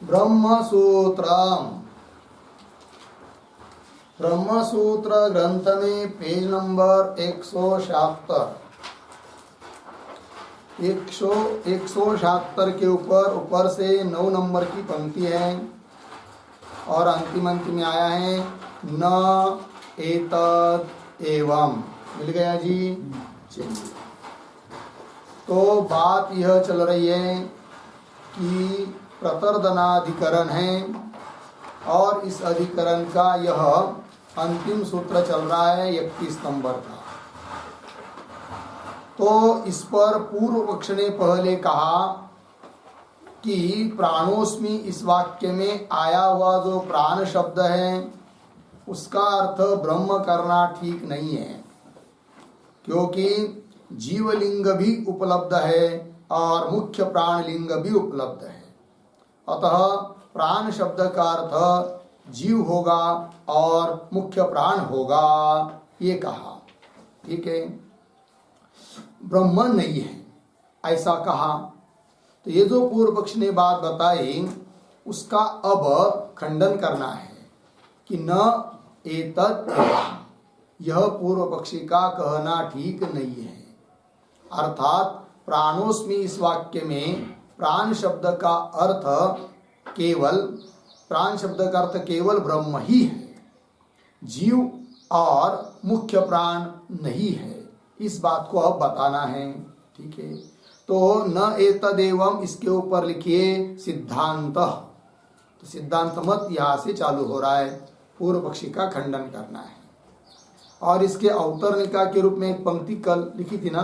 ब्रह्मसूत्रम। ब्रह्मसूत्र ग्रंथ में page number 176 के ऊपर से 9 नंबर की पंक्ति है और अंतिम में आया है न एतद एवं। मिल गया जी। चलिए, तो बात यह चल रही है कि प्रतर्दनाधिकरण है और इस अधिकरण का यह अंतिम सूत्र चल रहा है 31 नंबर का। तो इस पर पूर्व पक्ष ने पहले कहा कि प्राणोस्मि इस वाक्य में आया हुआ जो प्राण शब्द है उसका अर्थ ब्रह्म करना ठीक नहीं है, क्योंकि जीवलिंग भी उपलब्ध है और मुख्य प्राण लिंग भी उपलब्ध है। अतः प्राण शब्द का अर्थ जीव होगा और मुख्य प्राण होगा, ये कहा। ठीक है, ब्रह्म नहीं है ऐसा कहा। तो ये जो पूर्व पक्ष ने बात बताई उसका अब खंडन करना है कि न एतत् एवं, यह पूर्व पक्षी का कहना ठीक नहीं है। अर्थात प्राणोस्मि इस वाक्य में प्राण शब्द का अर्थ केवल ब्रह्म ही है, जीव और मुख्य प्राण नहीं है। इस बात को अब बताना है। ठीक है, तो न एतदेवम इसके ऊपर लिखिए सिद्धांत। तो सिद्धांत मत यहाँ से चालू हो रहा है, पूर्व पक्षी का खंडन करना है। और इसके अवतरणिका के रूप में एक पंक्ति कल लिखी थी ना।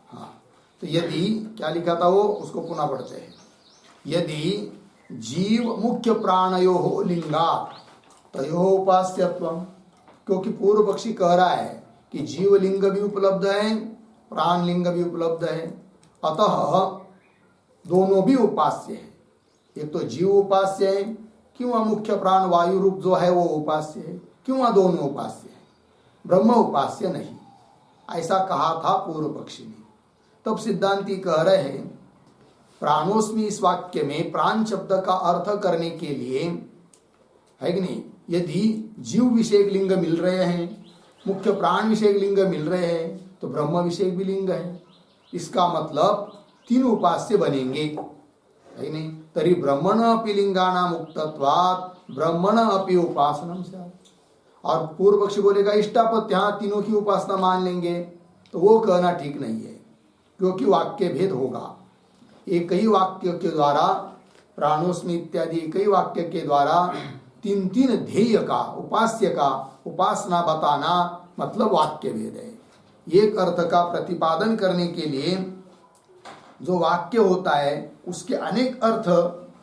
हाँ, तो यदि क्या लिखा था वो, उसको पुनः पढ़ते हैं। यदि जीव मुख्य प्राणयो लिंगात् तयो उपास्यत्वम्, क्योंकि पूर्व पक्षी कह रहा है कि जीव लिंग भी उपलब्ध है, प्राण लिंग भी उपलब्ध है, अतः दोनों भी उपास्य है। एक तो जीव उपास्य है, क्यों मुख्य प्राण वायु रूप जो है वो उपास्य है, क्यों दोनों उपास्य है, ब्रह्म उपास्य नहीं, ऐसा कहा था पूर्व पक्षी ने। तब सिद्धांती कह रहे हैं प्राणोस्मि इस वाक्य में प्राण शब्द का अर्थ करने के लिए है कि नहीं, यदि जीव विषयक लिंग मिल रहे हैं, मुख्य प्राण विषयक लिंग मिल रहे हैं, तो ब्रह्म विषयक भी लिंग है। इसका मतलब 3 उपास्य बनेंगे, है नहीं। तरी ब्रह्मण अपि लिंगानां मुक्तत्वात् ब्रह्मण अपि उपासनम स्यात्। और पूर्व पक्षी बोलेगा इष्टापत्य, यहाँ तीनों की उपासना मान लेंगे, तो वो कहना ठीक नहीं है, क्योंकि वाक्य भेद होगा। एक ही वाक्य के द्वारा प्राणोस्मि इत्यादि एक ही वाक्य के द्वारा 3 ध्येय का, उपास्य का उपासना बताना मतलब वाक्य भेद है। एक अर्थ का प्रतिपादन करने के लिए जो वाक्य होता है उसके अनेक अर्थ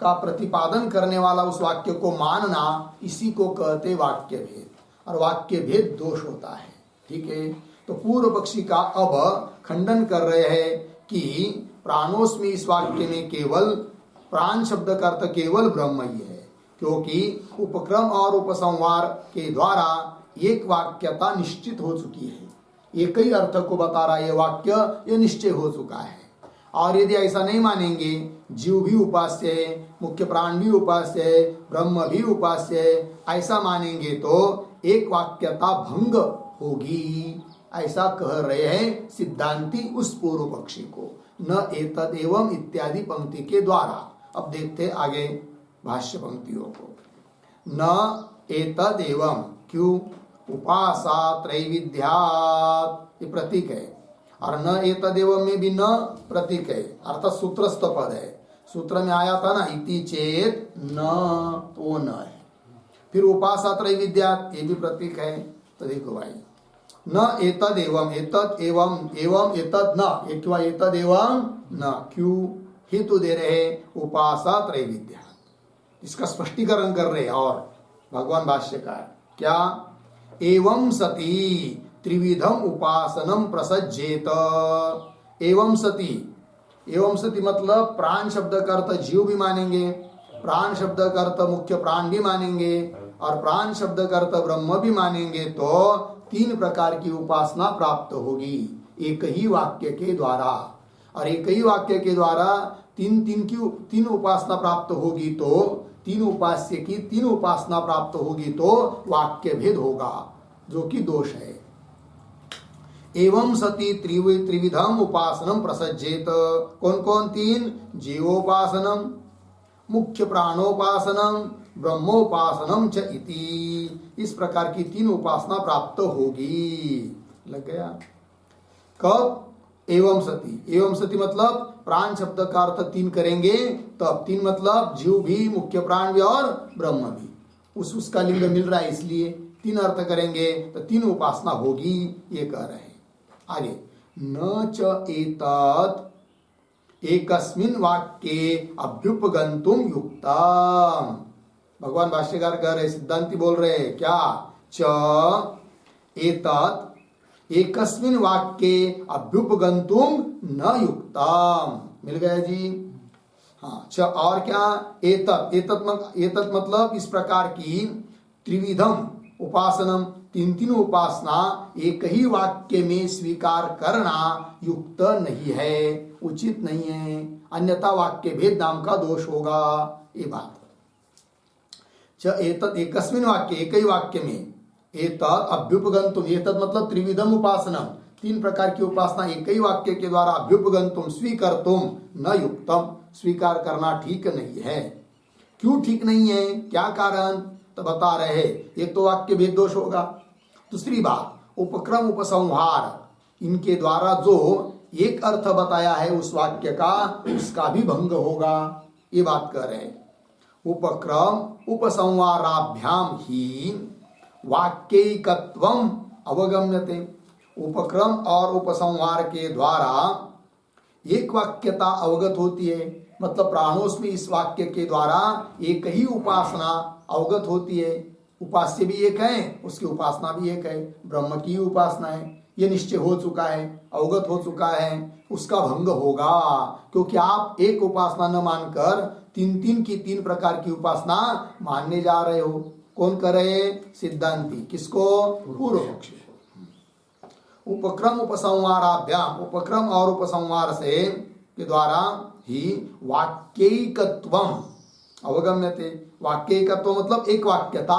का प्रतिपादन करने वाला उस वाक्य को मानना, इसी को कहते वाक्य भेद, और वाक्य भेद दोष होता है। ठीक है, तो पूर्व पक्षी का अब खंडन कर रहे हैं कि प्राणोस्मि इस वाक्य में केवल प्राण शब्द का अर्थ केवल ब्रह्म ही है, क्योंकि उपक्रम और उपसंहार के द्वारा एक वाक्यता निश्चित हो चुकी है। एक ही अर्थ को बता रहा है ये वाक्य, ये निश्चय हो चुका है। और यदि ऐसा नहीं मानेंगे, जीव भी उपास्य है, मुख्य प्राण भी उपास्य है, ब्रह्म भी उपास्य है, ऐसा मानेंगे तो एक वाक्यता भंग होगी, ऐसा कह रहे हैं सिद्धांती उस पूर्व पक्षी को, न एतद एवं इत्यादि पंक्ति के द्वारा। अब देखते आगे भाष्य पंक्तियों को। न एतद एवं, क्यों, उपासा त्रैविध्यात्, ये प्रतीक है, और न एतद एवं में भी न प्रतीक है, अर्थात सूत्रस्थ पद है। सूत्र में आया था ना इति चेत न, तो वो न है। फिर उपासा त्रैविध्यात्, ये भी प्रतीक है। तो देखो भाई, न एतद एवं, एतद एवं एवं एतद न, एक हुआ एतद एवं न, क्यों, हेतु दे रहे उपासा त्रैविध्यात्। इसका स्पष्टीकरण कर रहे और भगवान भाष्यकार क्या, एवं सती त्रिविधम उपासनम प्रसज्जेत। एवं सती, एवं सती मतलब प्राण शब्द का अर्थ जीव भी मानेंगे, प्राण शब्द का अर्थ मुख्य प्राण भी मानेंगे, और प्राण शब्द का अर्थ ब्रह्म भी मानेंगे, तो 3 प्रकार की उपासना प्राप्त होगी एक ही वाक्य के द्वारा। और एक ही वाक्य के द्वारा तीन उपासना प्राप्त होगी तो तीन उपास्य की तीन उपासना प्राप्त होगी तो वाक्य भेद होगा, जो कि दोष है। एवं सती त्रिविधम उपासनम प्रसज्जेत। कौन कौन तीन? जीवोपासनम, मुख्य प्राणोपासनम, ब्रह्मोपासनम च इति। इस प्रकार की तीन उपासना प्राप्त होगी। लग गया? कब? एवं सती। एवं सती मतलब प्राण शब्द का अर्थ तीन करेंगे तब। तीन मतलब जीव भी, मुख्य प्राण भी और ब्रह्म भी। उसका लिंग मिल रहा है इसलिए तीन अर्थ करेंगे तो तीन उपासना होगी, ये कह रहे हैं। आगे, न च एतत् एकस्मिन् वाक्ये अभ्युपगन्तुम युक्तम्। भगवान भाष्यकार कह रहे, सिद्धांति बोल रहे हैं क्या? च एतत् एकस्मिन् वाक्ये अभ्युपगन्तुम न युक्तम्। मिल गया जी? हाँ, च और क्या? एतत् मतलब इस प्रकार की त्रिविधम उपासनम, तीन उपासना एक ही वाक्य में स्वीकार करना युक्त नहीं है, उचित नहीं है, अन्यथा वाक्य भेद नाम का दोष होगा। ये बात च एतत् एकस्मिन् वाक्य, एक ही वाक्य में, एतत् अभ्युपगन्तुम, एतत् मतलब त्रिविधम उपासनम, तीन प्रकार की उपासना एक ही वाक्य के द्वारा अभ्युपगन्तुम स्वीकर्तुम न युक्तम, स्वीकार करना ठीक नहीं है। क्यों ठीक नहीं है? क्या कारण? तो बता रहे हैं, एक तो वाक्य भेद दोष होगा, दूसरी बात उपक्रम उपसंहार, इनके द्वारा जो एक अर्थ बताया है उस वाक्य का, उसका भी भंग होगा। ये बात कर रहे हैं। उपक्रम उपसंहाराभ्याम ही वाक्यैकत्वम अवगम्यते। उपक्रम और उपसंहार के द्वारा एक वाक्यता अवगत होती है, मतलब प्राणोस्मि इस वाक्य के द्वारा एक ही उपासना अवगत होती है। उपास्य भी एक है, उसकी उपासना भी एक है, ब्रह्म की उपासना है, ये निश्चय हो चुका है, अवगत हो चुका है, उसका भंग होगा। क्योंकि आप एक उपासना न मानकर तीन की तीन प्रकार की उपासना मानने जा रहे हो। कौन कर रहे? सिद्धांती। किसको? पूर्व पक्षी को। उपक्रम उपसंहाराभ्याम, उपक्रम और उपसंहार से के द्वारा ही वाक्यैकत्वम अवगम्यते। वाक्यैकत्व मतलब एक वाक्यता,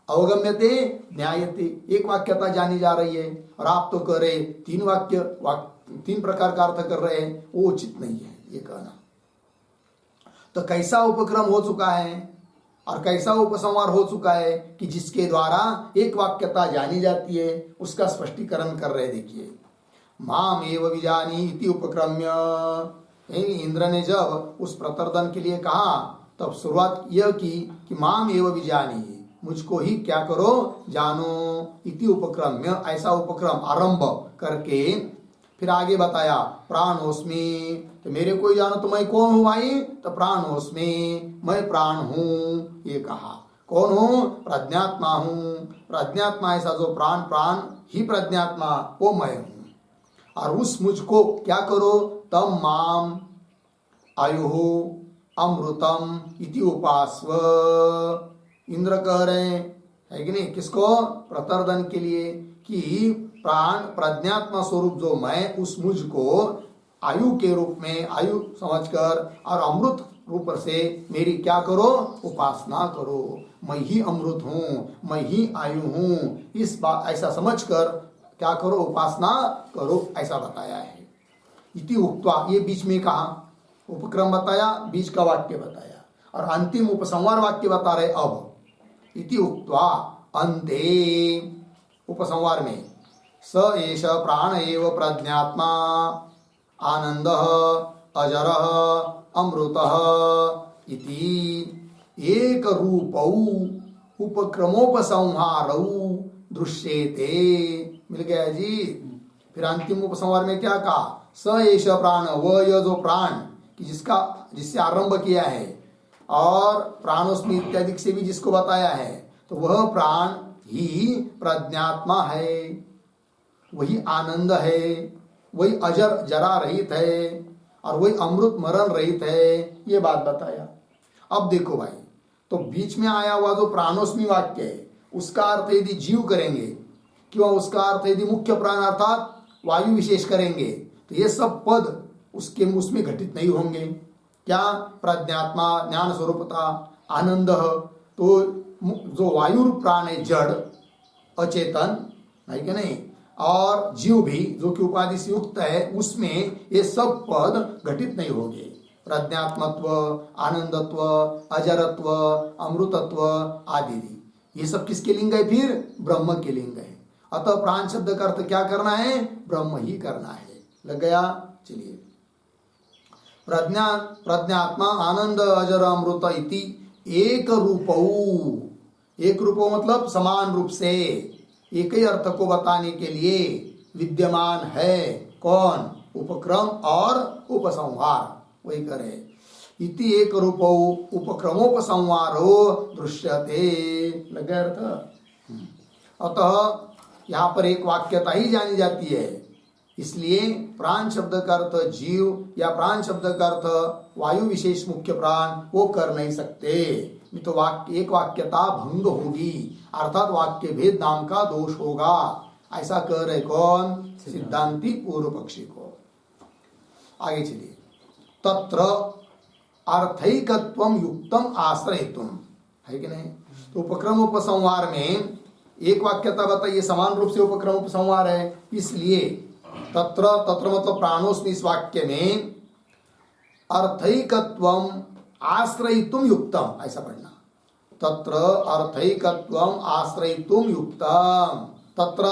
अवगम्यते न्यायते, एक वाक्यता जानी जा रही है। और आप तो कह रहे तीन प्रकार का अर्थ कर रहे हैं, वो उचित नहीं है ये कहना। तो कैसा उपक्रम हो चुका है और कैसा उपसंहार हो चुका है कि जिसके द्वारा एक वाक्यता जानी जाती है, उसका स्पष्टीकरण कर रहे। देखिए, माम एव विजानी इति उपक्रम्य। इंद्र ने जब उस प्रतर्दन के लिए कहा तब शुरुआत यह की कि माम एव विजानी, मुझको ही क्या करो, जानो, इति उपक्रम्य, ऐसा उपक्रम आरंभ करके फिर आगे बताया प्राणोस्मि, तो मेरे को ही जानो तो मैं कौन हूं भाई? तो प्राणोस्मि, मैं प्राण हूं, ये कहा। कौन हूं? प्रज्ञात्मा हूं। प्रज्ञात्मा ऐसा जो प्राण ही प्रज्ञात्मा, वो मैं हूं। और उस मुझको क्या करो? तम माम आयुः अमृतम इति उपास्व। इंद्र कह रहे है कि नहीं, किसको? प्रतर्दन के लिए, कि प्राण प्रज्ञात्मा स्वरूप जो मैं, उस मुझ को आयु के रूप में, आयु समझकर और अमृत रूप से मेरी क्या करो? उपासना करो। मैं ही अमृत हूँ, मैं ही आयु हूँ, इस बात ऐसा समझकर क्या करो? उपासना करो, ऐसा बताया है। इति उक्त्वा, ये बीच में कहा, उपक्रम बताया, बीच का वाक्य बताया, और अंतिम उपसंहार वाक्य बता रहे अब। इति उक्त्वा अन्ते, उपसंहार में, स एष प्राण एव प्रज्ञात्मा आनंदः अजरः अमृतः इति एक रूपौ उपक्रमोपसंहारौ दृश्येते। मिल गया जी? फिर अंतिम उपसंहार में क्या कहा? स एष प्राण, वह यह जो प्राण कि जिससे आरंभ किया है, और प्राणोस्मि इत्यादि से भी जिसको बताया है, तो वह प्राण ही प्रज्ञात्मा है, वही आनंद है, वही अजर जरा रहित है, और वही अमृत मरण रहित है, ये बात बताया। अब देखो भाई, तो बीच में आया हुआ जो प्राणोस्मि वाक्य है, उसका अर्थ यदि जीव करेंगे, क्यों उसका अर्थ यदि मुख्य प्राण अर्थात वायु विशेष करेंगे, तो ये सब पद उसमें घटित नहीं होंगे। क्या? प्रज्ञात्मा, ज्ञान स्वरूपता, आनंद। तो जो वायु रूप प्राण है जड़ अचेतन है कि नहीं, और जीव भी जो कि उपाधि से युक्त है, उसमें ये सब पद घटित नहीं होंगे। प्रज्ञात्मत्व, आनंदत्व, अजरत्व, अमृतत्व आदि, ये सब किसके लिंग है? फिर ब्रह्म के लिंग है। अतः प्राण शब्द का अर्थ क्या करना है? ब्रह्म ही करना है। लग गया? चलिए, प्रज्ञात्मा, आनंद, अजर, अमृत इति एक रूपऊ। एक रूपो मतलब समान रूप से, एक ही अर्थ को बताने के लिए विद्यमान है। कौन? उपक्रम और उपसंहार, वही करे। इति एक रूपो उपक्रमोपसंहारो दृश्यते। लग गया अर्थ? अतः यहाँ पर एक वाक्यता ही जानी जाती है, इसलिए प्राण शब्द का अर्थ जीव या प्राण शब्द का अर्थ वायु विशेष मुख्य प्राण वो कर नहीं सकते, नहीं तो एक वाक्यता भंग होगी, अर्थात वाक्य भेद नाम का दोष होगा। ऐसा कह रहे कौन? सिद्धांती पूर्व पक्षी को। आगे चलिए, तत्र अर्थैकत्वम युक्तम आश्रयितुम, है कि नहीं? तो उपक्रम उपसंहार में एक वाक्यता बताइए, समान रूप से उपक्रम उपसंहार है, इसलिए तत्र, तत्र मतलब प्राणोस्मि, इस वाक्य में अर्थैकत्वम आश्रयितुम युक्तम, ऐसा पढ़ना। तत्र अर्थैकत्वम आश्रयितुम युक्तम, तत्र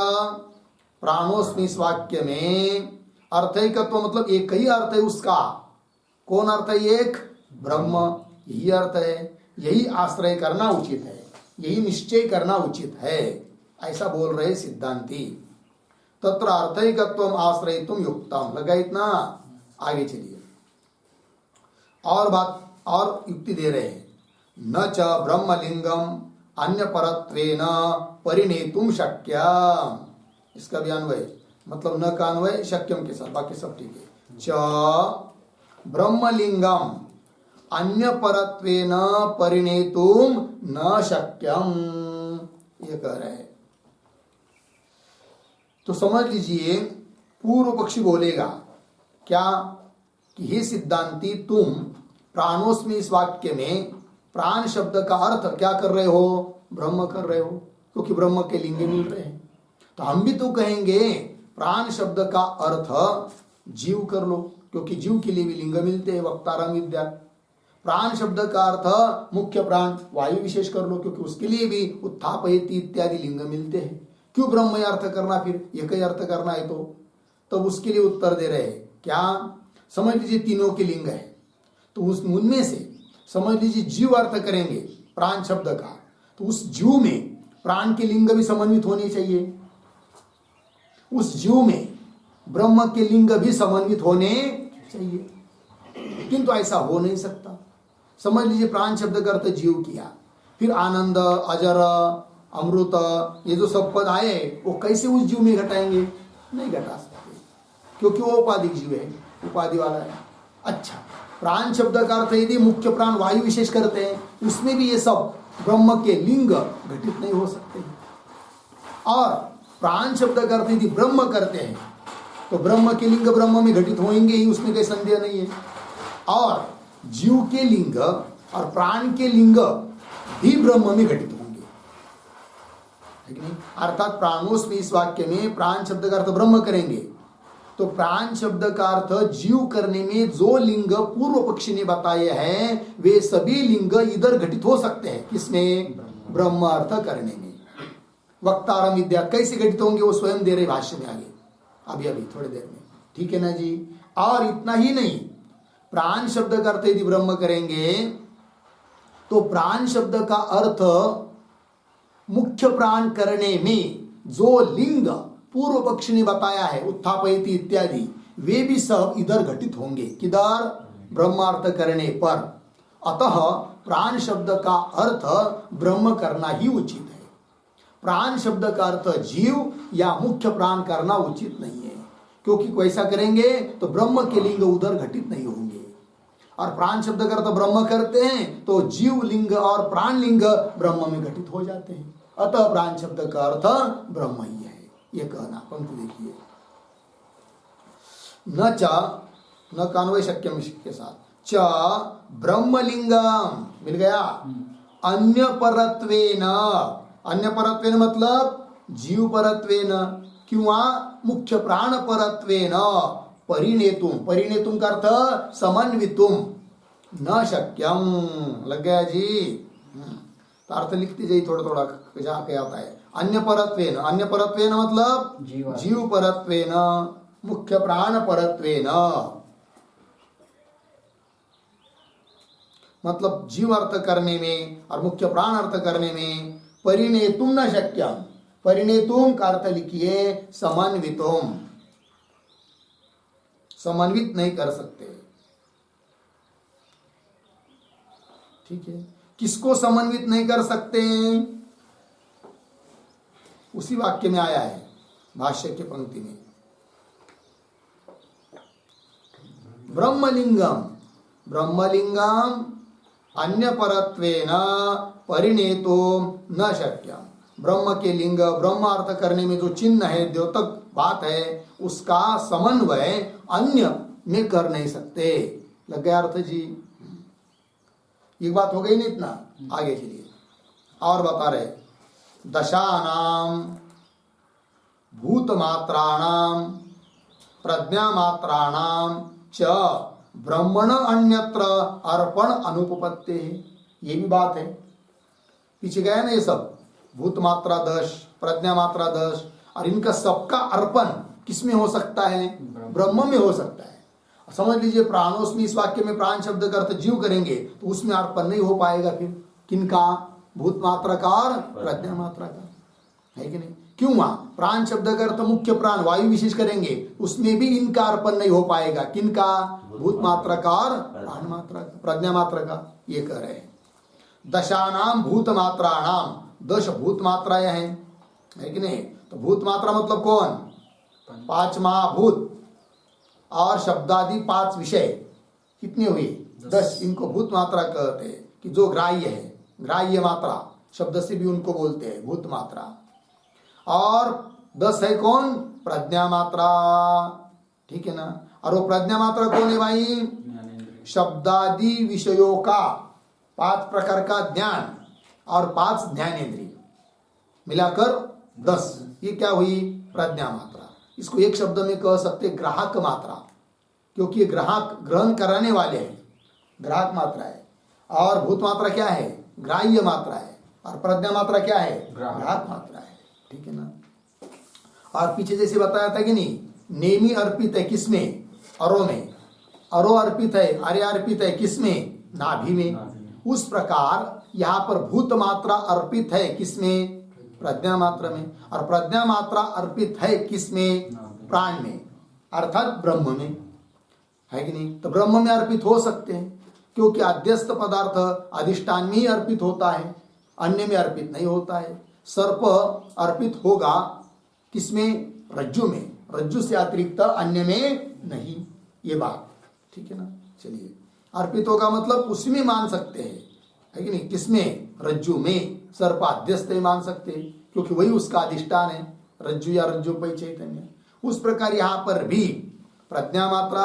प्राणोस्मि, इस वाक्य में अर्थैकत्व मतलब एक ही अर्थ है उसका। कौन अर्थ है? एक ब्रह्म, यही अर्थ है, यही आश्रय करना उचित है, यही निश्चय करना उचित है, ऐसा बोल रहे सिद्धांती। तत्र अर्थैकत्वम आश्रयितुम युक्तम, लगा इतना? आगे चलिए, और बात और युक्ति दे रहे हैं। न च ब्रह्मलिंगम अन्य परत्वेन परिणेतुम शक्यम, इसका भी अन्वय, मतलब न का अन्वय शक्यम के साथ, बाकी सब ठीक है। च ब्रह्मलिंगम अन्य परत्वेन परिणेतुम न शक्यम, ये कह रहे हैं। तो समझ लीजिए, पूर्व पक्षी बोलेगा क्या कि हे सिद्धांती, तुम प्राणोस्मि इस वाक्य में प्राण शब्द का अर्थ क्या कर रहे हो? ब्रह्म कर रहे हो, क्योंकि ब्रह्म के लिंग मिल रहे हैं। तो हम भी तो कहेंगे प्राण शब्द का अर्थ जीव कर लो, क्योंकि जीव के लिए भी लिंग मिलते हैं, वक्तारम विद्या। प्राण शब्द का अर्थ मुख्य प्राण वायु विशेष कर लो, क्योंकि उसके लिए भी उत्थापयति इत्यादि लिंग मिलते हैं। क्यों ब्रह्म अर्थ करना, फिर एक ही अर्थ करना है? तो उसके लिए उत्तर दे रहे हैं क्या? समझ लीजिए तीनों के लिंग है, तो उनमें से समझ लीजिए जीव अर्थ करेंगे प्राण शब्द का, तो उस जीव में प्राण के लिंग भी समन्वित होने चाहिए, उस जीव में ब्रह्म के लिंग भी समन्वित होने चाहिए, किंतु ऐसा हो नहीं सकता। समझ लीजिए प्राण शब्द का अर्थ जीव किया, फिर आनंद, अजर, अमृत, ये जो सब पद आए वो कैसे उस जीव में घटाएंगे? नहीं घटा सकते, क्योंकि वो उपाधिक जीव है, उपाधि वाला है। अच्छा, प्राण शब्द का अर्थ यदि मुख्य प्राण वायु विशेष करते हैं, उसमें भी ये सब ब्रह्म के लिंग घटित नहीं हो सकते। और प्राण शब्द का अर्थ यदि ब्रह्म करते हैं, तो ब्रह्म के लिंग ब्रह्म में घटित होंगे ही, उसमें कोई संदेह नहीं है। और जीव के लिंग और प्राण के लिंग भी ब्रह्म में घटित होंगे, है कि नहीं? अर्थात प्राणोस्मि इस वाक्य में प्राण शब्द का अर्थ ब्रह्म करेंगे, तो प्राण शब्द का अर्थ जीव करने में जो लिंग पूर्व पक्षी ने बताए हैं वे सभी लिंग इधर घटित हो सकते हैं। किसमें? ब्रह्म अर्थ करने में। वक्तारम विद्या कैसे घटित होंगे वो स्वयं दे रहे भाष्य में आगे, अभी थोड़ी देर में, ठीक है ना जी। और इतना ही नहीं, प्राण शब्द का अर्थ यदि ब्रह्म करेंगे तो प्राण शब्द का अर्थ मुख्य प्राण करने में जो लिंग पूर्व पक्ष ने बताया है उत्थापयति इत्यादि, वे भी सब इधर घटित होंगे। किधर? ब्रह्मार्थ करने पर। अतः प्राण शब्द का अर्थ ब्रह्म करना ही उचित है। प्राण शब्द का अर्थ जीव या मुख्य प्राण करना उचित नहीं है, क्योंकि वैसा करेंगे तो ब्रह्म के लिंग उधर घटित नहीं होंगे। और प्राण शब्द का अर्थ ब्रह्म करते हैं तो जीव लिंग और प्राण लिंग ब्रह्म में घटित हो जाते हैं। अतः प्राण शब्द का अर्थ ब्रह्म ही है, ये कहना। पंक्ति देखिए, न च, न कान्वय शक्यम के साथ, च ब्रह्मलिंगम, मिल गया। अन्य परत्वेन, अन्य परत्वेन मतलब जीव परत्वेन किंवा मुख्य प्राण परत्वेन परिणेतुम, परिणेतुम का अर्थ समन्वितुम न शक्यम। लग गया जी। तो अर्थ लिखते जाइए थोड़ा थोड़ा जाके आता है। अन्य परत्वेन, अन्य परत्वेन मतलब जीव परत्वेन मुख्य प्राण परत्वेन, मतलब जीव अर्थ करने में और मुख्य प्राण अर्थ करने में परिणेतुम न शक्यम। परिणेतुम का अर्थ लिखिए समन्वितुम, समन्वित नहीं कर सकते। ठीक है, किसको समन्वित नहीं कर सकते? उसी वाक्य में आया है भाष्य के पंक्ति में, ब्रह्मलिंगम, ब्रह्मलिंगम अन्य परत्वेन परिणेतो न शक्यम। ब्रह्म के लिंग, ब्रह्म अर्थ करने में जो चिन्ह है, द्योतक बात है, उसका समन्वय अन्य में कर नहीं सकते। लग गया अर्थ जी। एक बात हो गई नहीं? इतना आगे चलिए और बता रहे, दशानाम भूतमात्राणाम प्रज्ञामात्राणाम च ब्रह्मण अन्यत्र अर्पण अनुपपत्ति। ये भी बात है, पीछे गया ना ये सब, भूत मात्रा 10, प्रज्ञा मात्रा 10, और इनका सबका अर्पण किसमें हो सकता है? ब्रह्म में हो सकता है। समझ लीजिए प्राणोस्मि, इस वाक्य में प्राण शब्द का अर्थ जीव करेंगे तो उसमें अर्पण नहीं हो पाएगा। फिर किनका? भूत मात्रा का और प्रज्ञा मात्रा का, है कि नहीं? क्यों? वहां प्राण शब्द का अर्थ मुख्य प्राण वायु विशेष करेंगे, उसमें भी इनका अर्पण नहीं हो पाएगा। किनका? भूत मात्रा का और प्राण मात्रा का, प्रज्ञा मात्रा का। ये कह रहे हैं दशानाम भूत मात्राणाम, 10 भूत मात्राएं हैं, है कि नहीं? तो भूत मात्रा मतलब कौन? 5 महाभूत और शब्दादि 5 विषय, कितने हुए? 10। इनको भूत मात्रा कहते हैं कि जो ग्राह्य है, ग्राह्य मात्रा शब्द से भी उनको बोलते हैं भूत मात्रा। और 10 है कौन? प्रज्ञा मात्रा, ठीक है ना? और वो प्रज्ञा मात्रा कौन है भाई? शब्दादि विषयों का 5 प्रकार का ज्ञान और 5 ज्ञानेंद्रिय मिलाकर 10, ये क्या हुई? प्रज्ञा मात्रा। इसको एक शब्द में कह सकते ग्राहक मात्रा, क्योंकि ये ग्राहक ग्रहण कराने वाले हैं, ग्राहक मात्रा है। और भूत मात्रा क्या है? ग्राह्य मात्रा है। और प्रज्ञा मात्रा क्या है? ग्राहक मात्रा है, ठीक है ना? और पीछे जैसे बताया था कि नहीं, नेमी अर्पित है किसमें? अरो में। अरो अर्पित है, अर्य अर्पित है किसमें? नाभि में। उस प्रकार यहाँ पर भूत मात्रा अर्पित है किसमें? प्रज्ञा मात्रा में। और प्रज्ञा मात्रा अर्पित है किसमें? प्राण में, अर्थात ब्रह्म में, है कि नहीं? तो ब्रह्म में अर्पित हो सकते हैं, क्योंकि अध्यस्त पदार्थ अधिष्ठान में ही अर्पित होता है, अन्य में अर्पित नहीं होता है। सर्प अर्पित होगा किसमें? रज्जु में, रज्जु से अतिरिक्त अन्य में नहीं, ये बात ठीक है ना? चलिए, अर्पित होगा मतलब उसी में मान सकते हैं, है कि नहीं? किसमें? रज्जु में। सर्पाध्यस्त मान सकते हैं क्योंकि वही उसका अधिष्ठान है, रज्जु या रज्जु पै चैतन्य। उस प्रकार यहाँ पर भी प्रज्ञा मात्रा,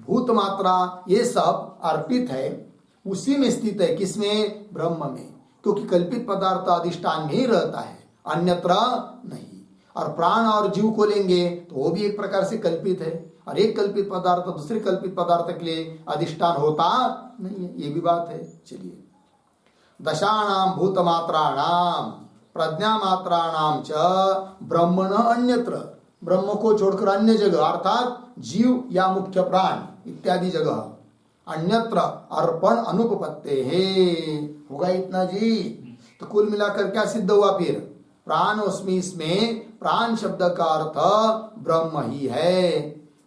भूत मात्रा, ये सब अर्पित है, उसी में स्थित है। किसमें? ब्रह्म में, क्योंकि कल्पित पदार्थ अधिष्ठान में ही रहता है, अन्यत्र नहीं। और प्राण और जीव को लेंगे तो वो भी एक प्रकार से कल्पित है, और एक कल्पित पदार्थ दूसरे कल्पित पदार्थ के लिए अधिष्ठान होता नहीं है, ये भी बात है। चलिए, दशानाम भूत मात्राणाम प्रज्ञा मात्राणाम च ब्रह्मण अन्यत्र, ब्रह्म को छोड़कर अन्य जगह अर्थात जीव या मुख्य प्राण इत्यादि जगह अन्यत्र अर्पण अनुपपत्ते है। होगा इतना जी? तो कुल मिलाकर क्या सिद्ध हुआ फिर? प्राणोस्मि, इसमें प्राण शब्द का अर्थ ब्रह्म ही है,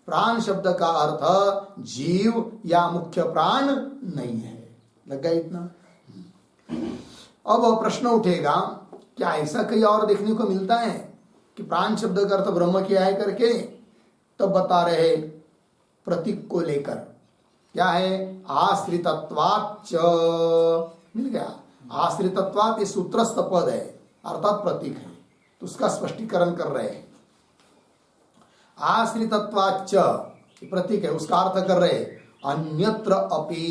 प्राण शब्द का अर्थ जीव या मुख्य प्राण नहीं है। लग गया इतना? अब प्रश्न उठेगा, क्या ऐसा कहीं और देखने को मिलता है कि प्राण शब्द का अर्थ ब्रह्म किया है करके? तब बता रहे प्रतीक को लेकर, क्या है? आश्रितत्वाच्च, मिल गया। आश्रितत्वात् ये सूत्रस्थ पद है अर्थात प्रतीक है, तो उसका स्पष्टीकरण कर रहे हैं। आश्रितत्वाच्च प्रतीक है, उसका अर्थ कर रहे अन्यत्र अपि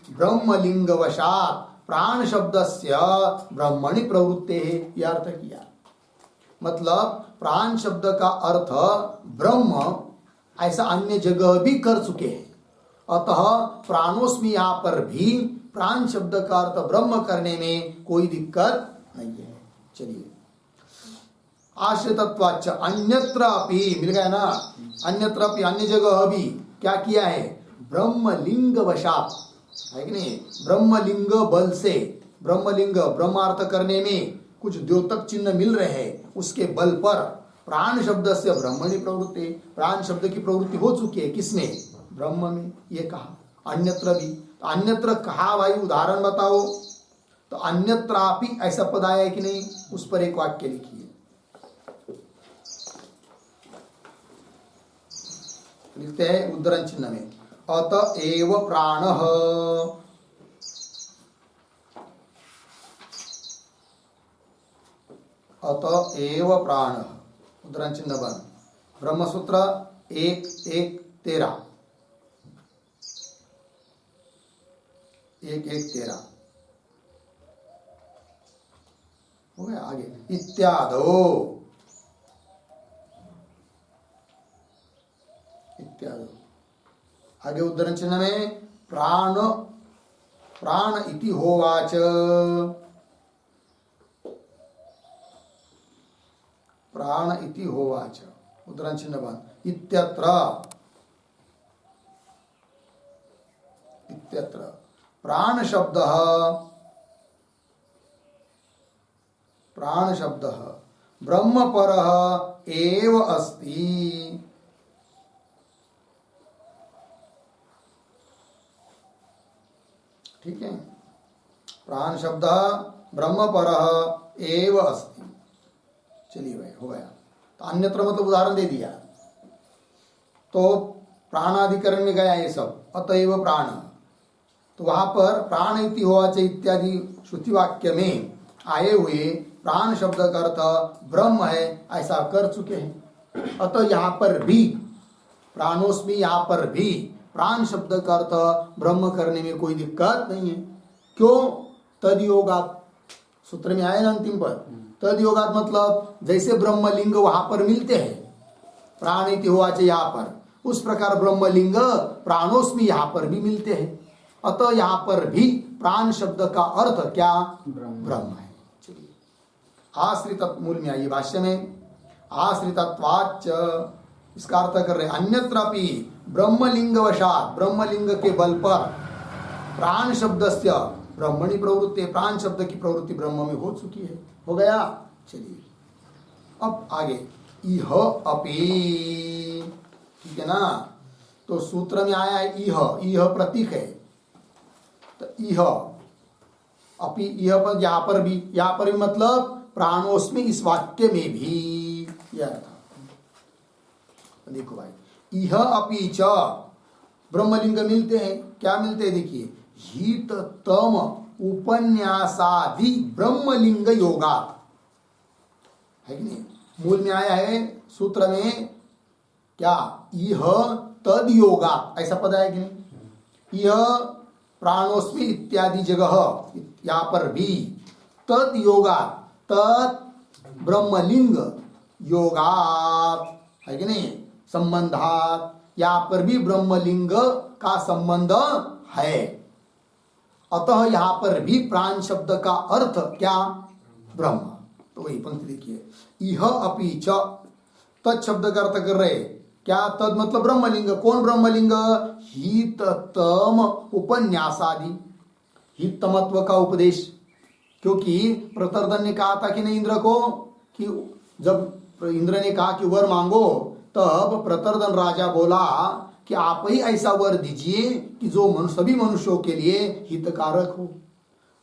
ब्रह्मलिंगवशात् प्राण शब्दस्य ब्रह्मणि प्रवृत्ते, यह अर्थ किया। मतलब प्राण शब्द का अर्थ ब्रह्म ऐसा अन्य जगह भी कर चुके हैं, अतः प्राणोस्मि यहाँ पर भी प्राण शब्द का अर्थ ब्रह्म करने में कोई दिक्कत नहीं है। चलिए, आश्रितत्वाच्च अन्यत्र अपि, मिल गया ना, अन्यत्र अपि अन्य जगह भी क्या किया है, ब्रह्मलिंग वशात, है कि नहीं, ब्रह्मलिंग बल से, ब्रह्मलिंग ब्रह्मार्थ करने में कुछ द्योतक चिन्ह मिल रहे हैं, उसके बल पर प्राण शब्द से ब्रह्मणि प्रवृत्ति, प्राण शब्द की प्रवृत्ति हो चुकी है, किसमें, ब्रह्म में। ये कहा अन्यत्र भी, तो अन्यत्र कहा भाई, उदाहरण बताओ। तो अन्यत्रापि ऐसा पद आया है कि नहीं, उस पर एक वाक्य लिखिए। लिखते हैं उद्धरण चिन्ह में, अतएव प्राणः, अतएव प्राणः, उद्धरण चिन्ह बन, ब्रह्मसूत्र 1:1-13, 1:1-13 हो गया। आगे इत्यादो, इत्यादि आगे उद्धरण चिन्ह में प्राण, प्राण इति होवाच, प्राण इति होवाच, उद्धरण चिन्ह बंद, इत्यत्र, इत्यत्र प्राण शब्द, प्राण शब्द ब्रह्मपरः एव अस्ति, ठीक है, प्राण शब्द ब्रह्मपरः एव अस्ति। चलिए भाई, हो गया। तो अन्यत्र मतलब उदाहरण दे दिया, तो प्राणाधिकरण में गया ये सब, अतएव प्राण, तो वहां पर प्राण इति होवाच इत्यादि श्रुति वाक्य में आए हुए प्राण शब्द का अर्थ ब्रह्म है, ऐसा कर चुके हैं। अतः यहाँ पर भी प्राणोस्मि, यहाँ पर भी प्राण शब्द का अर्थ ब्रह्म करने में कोई दिक्कत नहीं है। क्यों, तद योगात, सूत्र में आए ना अंतिम पर, तद योगात मतलब जैसे ब्रह्मलिंग वहां पर मिलते हैं, प्राण इति होवाच यहाँ पर, उस प्रकार ब्रह्मलिंग प्राणोस्मि यहाँ पर भी मिलते हैं। अतः यहाँ पर भी प्राण शब्द का अर्थ क्या, ब्रह्म है। चलिए, आश्रित मूल में आइए, भाष्य में आश्रितत्वाच्च, इसका अर्थ कर रहे अन्यत्रापि ब्रह्मलिंग वशात, ब्रह्मलिंग के बल पर प्राण शब्द से ब्रह्मणि प्रवृत्ति, प्राण शब्द की प्रवृत्ति ब्रह्म में हो चुकी है। हो गया। चलिए, अब आगे इह अपि, ठीक है ना, तो सूत्र में आया है इह, इह प्रतीक है, तो इह अपि, इह पर यहाँ पर भी, यहाँ पर भी मतलब प्राणोस्मि, इस वाक्य में भी यह था। देखो भाई, इह अपि च ब्रह्मलिंग मिलते हैं, क्या मिलते हैं, देखिए, हित तम उपन्यासादि ब्रह्मलिंग योगा, है कि नहीं, मूल में आया है सूत्र में क्या, इह तद योगा, ऐसा पद है कि नहीं, यह प्राणोस्मि इत्यादि जगह, यहाँ पर भी तद योगा, तद ब्रह्मलिंग योगा, है कि नहीं, संबंधात, यहाँ पर भी ब्रह्मलिंग का संबंध है। अतः यहाँ पर भी प्राण शब्द का अर्थ क्या, ब्रह्म। तो वही पंक्ति देखिए, इह अपि च, तत् शब्द का अर्थ कर रहे, क्या, तद मतलब ब्रह्मलिंग, कौन ब्रह्मलिंग, हित तम उपन्यासादि, हित तमत्व का उपदेश, क्योंकि प्रतर्दन ने कहा था कि नहीं इंद्र को, कि जब इंद्र ने कहा कि वर मांगो, तब प्रतर्दन राजा बोला कि आप ही ऐसा वर दीजिए कि जो सभी मनुष्यों के लिए हितकारक हो।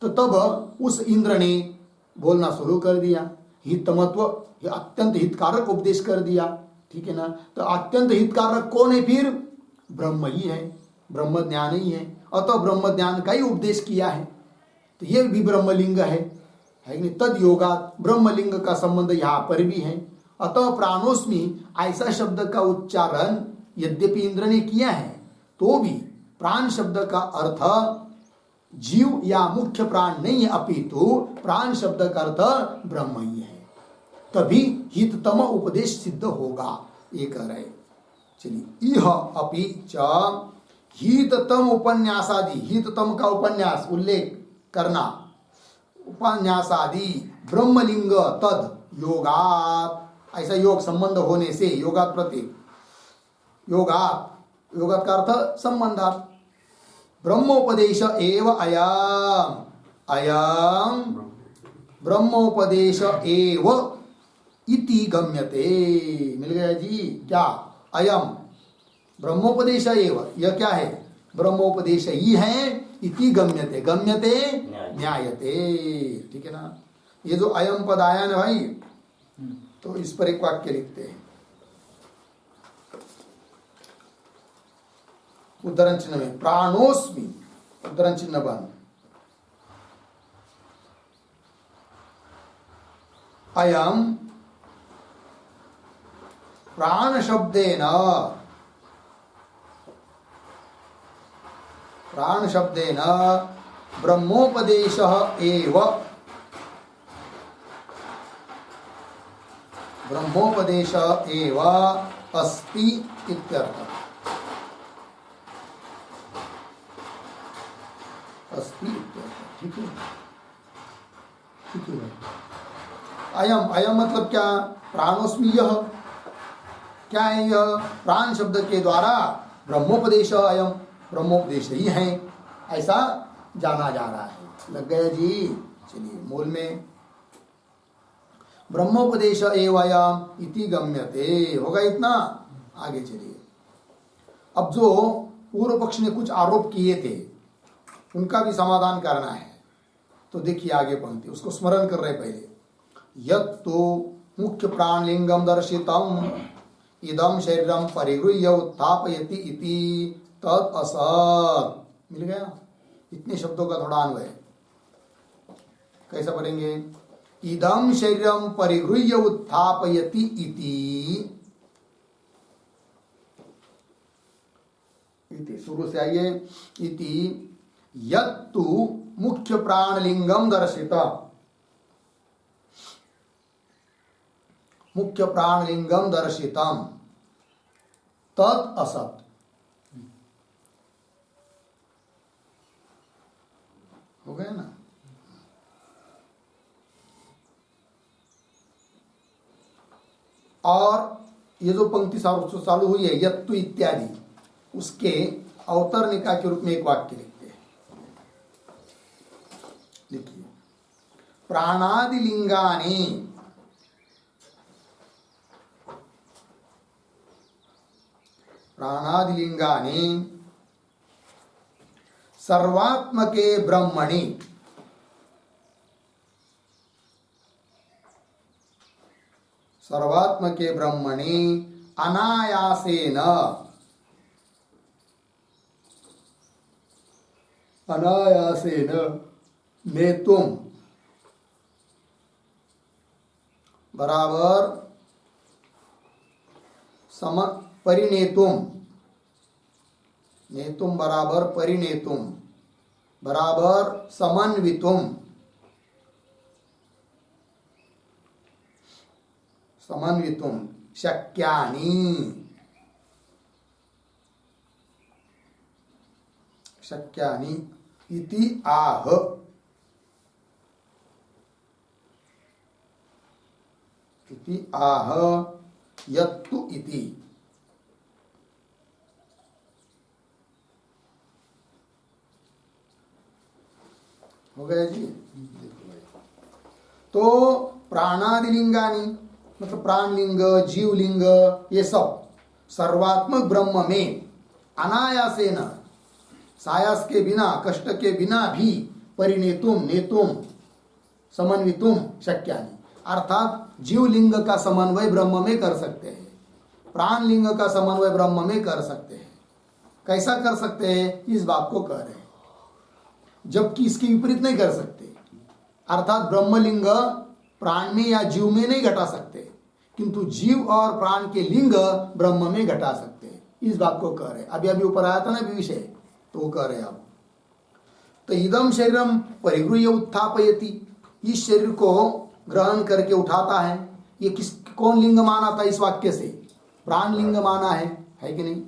तो तब उस इंद्र ने बोलना शुरू कर दिया, हितमत्व, अत्यंत हितकारक उपदेश कर दिया, ठीक है ना। तो अत्यंत हितकारक कौन है, फिर ब्रह्म ही है, ब्रह्म ज्ञान ही है। अतः ब्रह्म ज्ञान का ही उपदेश किया है, तो ये भी ब्रह्मलिंग है कि नहीं। तद योगा, ब्रह्मलिंग का संबंध यहाँ पर भी है। अतः प्राणोस्मि ऐसा शब्द का उच्चारण यद्यपि इंद्र ने किया है, तो भी प्राण शब्द का अर्थ जीव या मुख्य प्राण नहीं है, अपितु प्राण शब्द का अर्थ ब्रह्म ही है, तभी हिततम उपदेश सिद्ध होगा, ये कह रहे। चलिए, इह अपि च हिततम उपन्यासादि, हिततम का उपन्यास उल्लेख करना, उपन्यासादि ब्रह्मलिंग तद योगात, ऐसा योग संबंध होने से, योगात प्रति, योगात, योगात का अर्थ संबंधात, ब्रह्मोपदेश एव अयम, अयम ब्रह्मोपदेश एव इति गम्यते। मिल गया जी, क्या अयम ब्रह्मोपदेश एव, यह क्या है, ब्रह्मोपदेश ही है, इति गम्यते, गम्यते न्यायते, ठीक है ना। ये जो अयम पद आया ना भाई, तो इस पर एक वाक्य लिखते हैं, उद्धरण चिन्ह में, प्राणोस्मि, उद्धरण चिन्ह बन, अयम प्राण शब्देन, प्राण शब्देन ब्रह्मोपदेश एव, ब्रह्मोपदेश एव अस्ति इत्यर्थः, अस्ति इत्यर्थः, ठीक है, ठीक है। अयम, अयम मतलब क्या, प्राणोस्मि, यह क्या है, यह प्राण शब्द के द्वारा ब्रह्मोपदेश, अयम ब्रह्मोपदेश ही है, ऐसा जाना जा रहा है। लग गया जी। चलिए, मूल में ब्रह्मोपदेश एवं इति गम्यते, होगा इतना। आगे चलिए, अब जो पूर्व पक्ष ने कुछ आरोप किए थे उनका भी समाधान करना है, तो देखिए आगे पंक्ति, उसको स्मरण कर रहे पहले। यत्तु मुख्य प्राणलिंगम दर्शितम इदम शरीरम परिगृह्य उत्थापयति इति तद असत्। मिल गया, इतने शब्दों का थोड़ा अन्वय कैसा पढ़ेंगे, इदम शरीरम परिगृह्य उत्थापयति इति, शुरू से आइए, इति यत्तु मुख्य प्राणलिंगम दर्शित, मुख्य प्राणलिंगम दर्शितम तत् असत्। हो गया ना। और ये जो पंक्ति चालू हुई है यत्तु इत्यादि, उसके अवतरणिका के रूप में एक वाक्य लिखते हैं। लिखिए, प्राणादिलिंगानि, प्राणादिलिंगानि सर्वात्मके ब्रह्मणि, सर्वात्मके ब्रह्मणि अनायासेन, अनायासेन नेतुम बराबर सम परिनेतुम, नेतुम बराबर परिनेतुम बराबर समन्वितुम, समन्वितुम शक्यानि, शक्यानि इति आह, इति आह यत्तु इति। हो गया जी। तो प्राणादिलिंगानी मतलब प्राणलिंग, जीवलिंग, ये सब सर्वात्मक ब्रह्म में अनायासेन, सायास के बिना, कष्ट के बिना भी परिनेतुम, नेतुम, समन्वितुम शक्यानि, अर्थात जीवलिंग का समन्वय ब्रह्म में कर सकते हैं, प्राणलिंग का समन्वय ब्रह्म में कर सकते हैं। कैसा कर सकते हैं, इस बात को कह रहे हैं, जबकि इसके विपरीत नहीं कर सकते। अर्थात ब्रह्मलिंग प्राण में या जीव में नहीं घटा सकते, किंतु जीव और प्राण के लिंग ब्रह्म में घटा सकते हैं, इस बात को कह रहे हैं। अभी अभी ऊपर आया था ना विषय, तो वो कह रहे हैं अब, तो इदम शरीरम परिगृह्य उत्थापयति, इस शरीर को ग्रहण करके उठाता है। ये कौन लिंग माना था इस वाक्य से? प्राण लिंग माना है कि नहीं?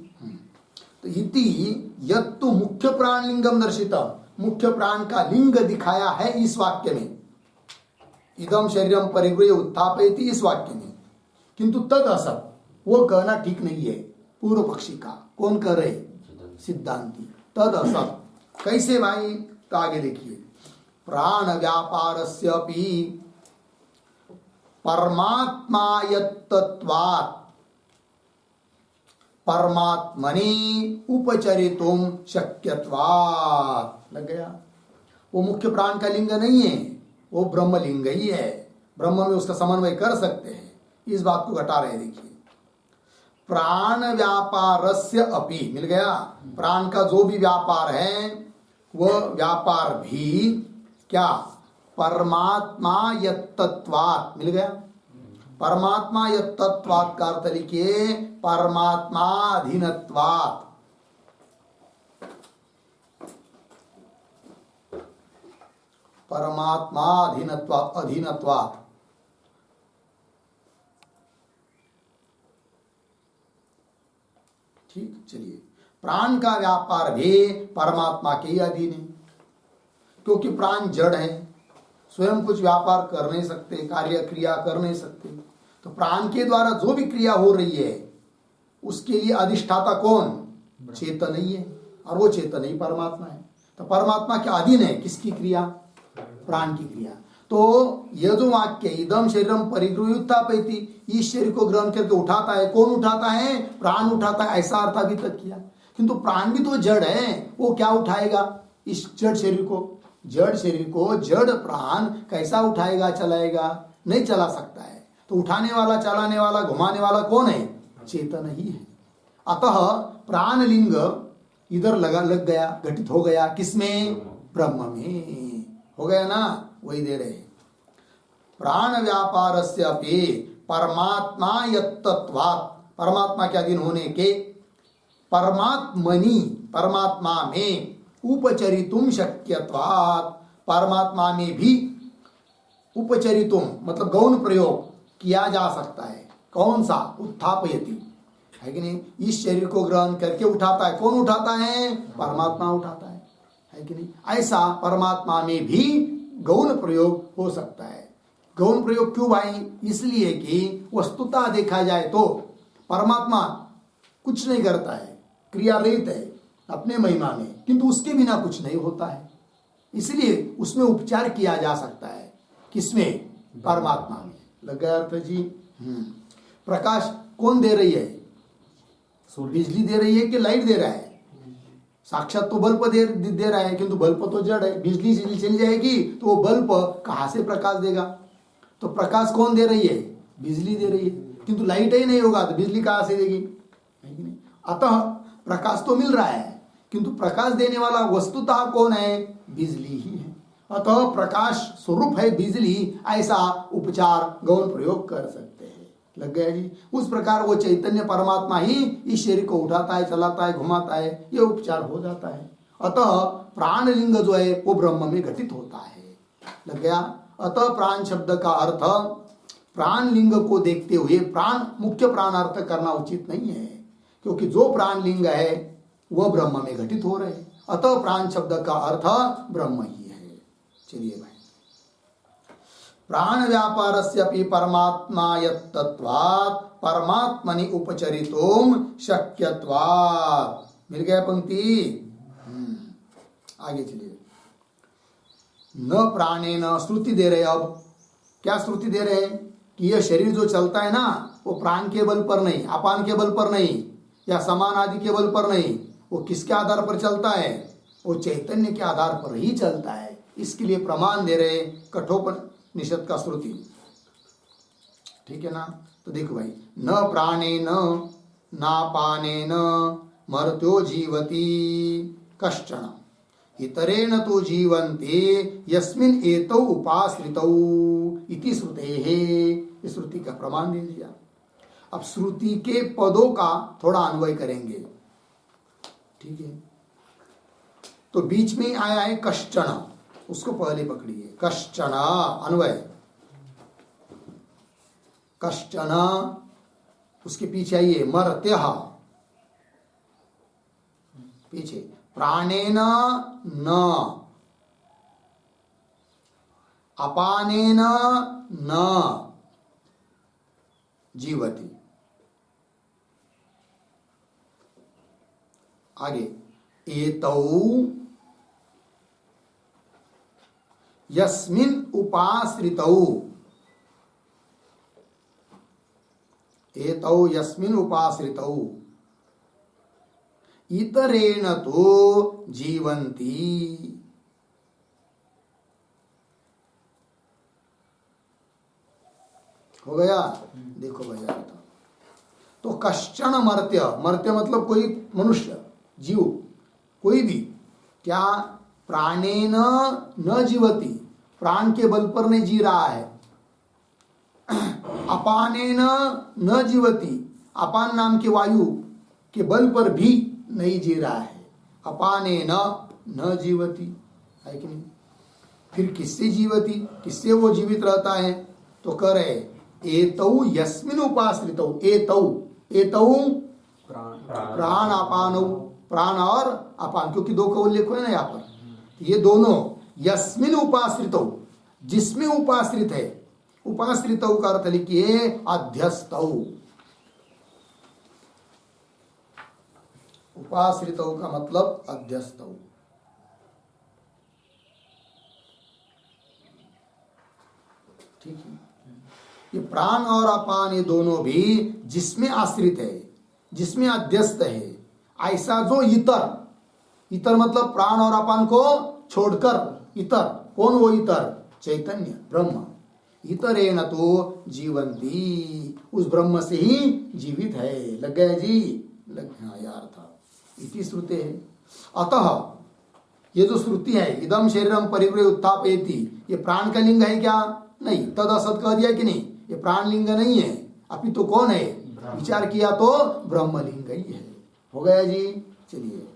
तो इति यत्तु मुख्य प्राण लिंगम दर्शिता, मुख्य प्राण का लिंग दिखाया है इस वाक्य में, इदम शरीरम परिगृह्य उत्थापयति इस वाक्य में, किंतु तद असत, वो कहना ठीक नहीं है पूर्व पक्षी का। कौन कह रहे? सिद्धांती। तद असत कैसे भाई? तो आगे देखिए, प्राण व्यापारस्यपि परमात्मायत्तत्वात् परमात्मनि उपचरितुम शक्यत्वात्। लग गया? वो मुख्य प्राण का लिंग नहीं है, वो ब्रह्म लिंग ही है। ब्रह्म में उसका समन्वय कर सकते हैं, इस बात को घटा रहे। देखिए, प्राण व्यापारस्य अपि, मिल गया? प्राण का जो भी व्यापार है वह व्यापार भी क्या? परमात्मा यत्तत्वात्। मिल गया? परमात्मा यत्तत्वात् का अर्थ लिखिए परमात्माधीनत्वात्। परमात्माधीनत्वात्, अधीनत्वात्। ठीक, चलिए, प्राण का व्यापार भी परमात्मा के ही अधीन है, क्योंकि प्राण जड़ है, स्वयं कुछ व्यापार कर नहीं सकते, कार्य क्रिया कर नहीं सकते। तो प्राण के द्वारा जो भी क्रिया हो रही है उसके लिए अधिष्ठाता कौन? चेतन ही है, और वो चेतन ही परमात्मा है। तो परमात्मा के अधीन है किसकी क्रिया? प्राण की क्रिया। तो यह जो वाक्य इदम शरीरम परिगृह्य उत्थापयति, इस शरीर को ग्रहण करके उठाता है, कौन उठाता है? प्राण उठाता है, ऐसा अर्थ अभी तक किया। किंतु प्राण भी तो जड़ है, वो क्या उठाएगा इस जड़ शरीर को? जड़ शरीर को जड़ प्राण कैसा उठाएगा, चलाएगा? नहीं चला सकता है। तो उठाने वाला, चलाने वाला, घुमाने वाला कौन है? चेतन ही है। अतः प्राण लिंग इधर लग गया, घटित हो गया, किसमें? ब्रह्म में हो गया ना, वही दे रहे। प्राण व्यापारस्यपि परमात्मा यत्तत्वात्, परमात्मा के अधीन होने के, परमात्मनि, परमात्मा में, उपचरितुम शक्यत्वात्, परमात्मा में भी उपचरितुम मतलब गौण प्रयोग किया जा सकता है। कौन सा? उत्थापयति, है कि नहीं? इस शरीर को ग्रहण करके उठाता है। कौन उठाता है? परमात्मा उठाता है कि नहीं? ऐसा परमात्मा में भी गौण प्रयोग हो सकता है। गौण प्रयोग क्यों भाई? इसलिए कि वस्तुतः देखा जाए तो परमात्मा कुछ नहीं करता है, क्रिया रहित है अपने महिमा में, किंतु उसके बिना कुछ नहीं होता है, इसलिए उसमें उपचार किया जा सकता है। किसमें? परमात्मा में। लग गया अर्थ जी? प्रकाश कौन दे रही है? बिजली दे रही है कि लाइट दे रहा है? साक्षात तो बल्ब दे रहा है, किंतु बल्ब तो जड़ है। बिजली चली जाएगी तो वो बल्ब कहाँ से प्रकाश देगा? तो प्रकाश कौन दे रही है? बिजली दे रही है, किंतु लाइट ही नहीं होगा तो बिजली कहाँ से देगी? अतः प्रकाश तो मिल रहा है, किंतु प्रकाश देने वाला वस्तुतः कौन है? बिजली ही है। अतः प्रकाश स्वरूप है बिजली, ऐसा उपचार गौण प्रयोग कर सकते हैं। लग गया जी? उस प्रकार वो चैतन्य परमात्मा ही इस शरीर को उठाता है, चलाता है, घुमाता है, ये उपचार हो जाता है। अतः प्राण लिंग जो है वो ब्रह्म में घटित होता है। लग गया? अतः प्राण शब्द का अर्थ प्राण लिंग को देखते हुए प्राण मुख्य प्राण अर्थ करना उचित नहीं है, क्योंकि जो प्राण लिंग है वह ब्रह्म में घटित हो रहे। अतः प्राण शब्द का अर्थ ब्रह्म ही है। चलिए भाई, प्राण व्यापारस्यपि परमात्मा यत्तत्वात् परमात्मनि उपचरितुम शक्यत्वात्। मिल गया पंक्ति? आगे चलिए। न प्राणेन, श्रुति दे रहे। अब क्या श्रुति दे रहे हैं? कि यह शरीर जो चलता है ना, वो प्राण के बल पर नहीं, अपान के बल पर नहीं, या समान आदि के बल पर नहीं, वो किसके आधार पर चलता है? वो चैतन्य के आधार पर ही चलता है। इसके लिए प्रमाण दे रहे कठोपनिषद का श्रुति। ठीक है ना? तो देखो भाई, न प्राणेन नापानेन मर्त्यो जीवति कश्चन इतरेण तो जीवन्ते यस्मिन् एतौ उपाश्रितौ इति श्रुतेः। इस श्रुति का प्रमाण दे दिया। अब श्रुति के पदों का थोड़ा अन्वय करेंगे। ठीक है? तो बीच में ही आया है कश्चन, उसको पहले पकड़िए। कश्चन अन्वय, कश्चन, उसके पीछे आइए मर्त्यः, पीछे प्राणेन न, अपानेन न जीवति। आगे एतौ यस्मिन् उपाश्रितौ, एतौ यस्मिन् उपाश्रितौ इतरेण तो जीवन्ति। हो गया? देखो भैया, तो कश्चन मर्त्य, मर्त्य मतलब कोई मनुष्य, जीव, कोई भी, क्या प्राणेन न जीवति, प्राण के बल पर नहीं जी रहा है। अपानेन न जीवति, अपान नाम के वायु के बल पर भी नहीं जी रहा है। अपानेन न जीवति, है कि नहीं? फिर किससे जीवति, किससे वो जीवित रहता है? तो कह रहे एतौ यस्मिन् उपाश्रितौ, एतौ, एतौ प्राण अपानौ, प्राण और अपान, क्योंकि दो का उल्लेख है ना यहाँ पर, ये दोनों यस्मिन् उपाश्रितौ, जिसमें उपाश्रित है। उपाश्रितौ का अर्थ लिखिए अध्यस्तौ, उपाश्रितौ का मतलब अध्यस्तौ। ठीक है, ये प्राण और अपान ये दोनों भी जिसमें आश्रित है, जिसमें अध्यस्त है, ऐसा जो इतर, इतर मतलब प्राण और अपान को छोड़कर इतर, कौन वो इतर? चैतन्य ब्रह्म। इतरेण तो जीवंती, उस ब्रह्म से ही जीवित है। लग गया जी? लग गया यार था। इति श्रुते है। अतः ये जो श्रुति है, इदम शरीरम परिग्रह उत्थापयति, ये प्राण का लिंग है क्या? नहीं। तद असत कह दिया कि नहीं? ये प्राण लिंग नहीं है, अभी तो कौन है? विचार किया तो ब्रह्मलिंग ही है। हो गया जी? चलिए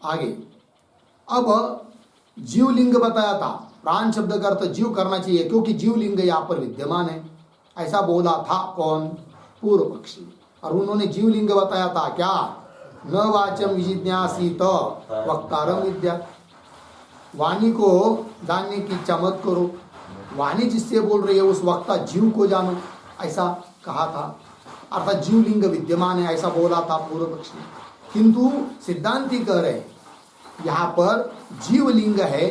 आगे। अब जीवलिंग बताया था, प्राण शब्द का अर्थ जीव करना चाहिए, क्योंकि जीवलिंग यहाँ पर विद्यमान है, ऐसा बोला था कौन? पूर्व पक्षी। और उन्होंने जीवलिंग बताया था क्या? न वाचम विजिज्ञासीत वक्तारम विद्या, वाणी को जानने की इच्छा मत करो, वाणी जिससे बोल रही है उस वक्ता जीव को जानो, ऐसा कहा था। अर्थात जीवलिंग विद्यमान है, ऐसा बोला था पूर्व पक्षी। किंतु सिद्धांती कह रहे यहाँ पर जीवलिंग है,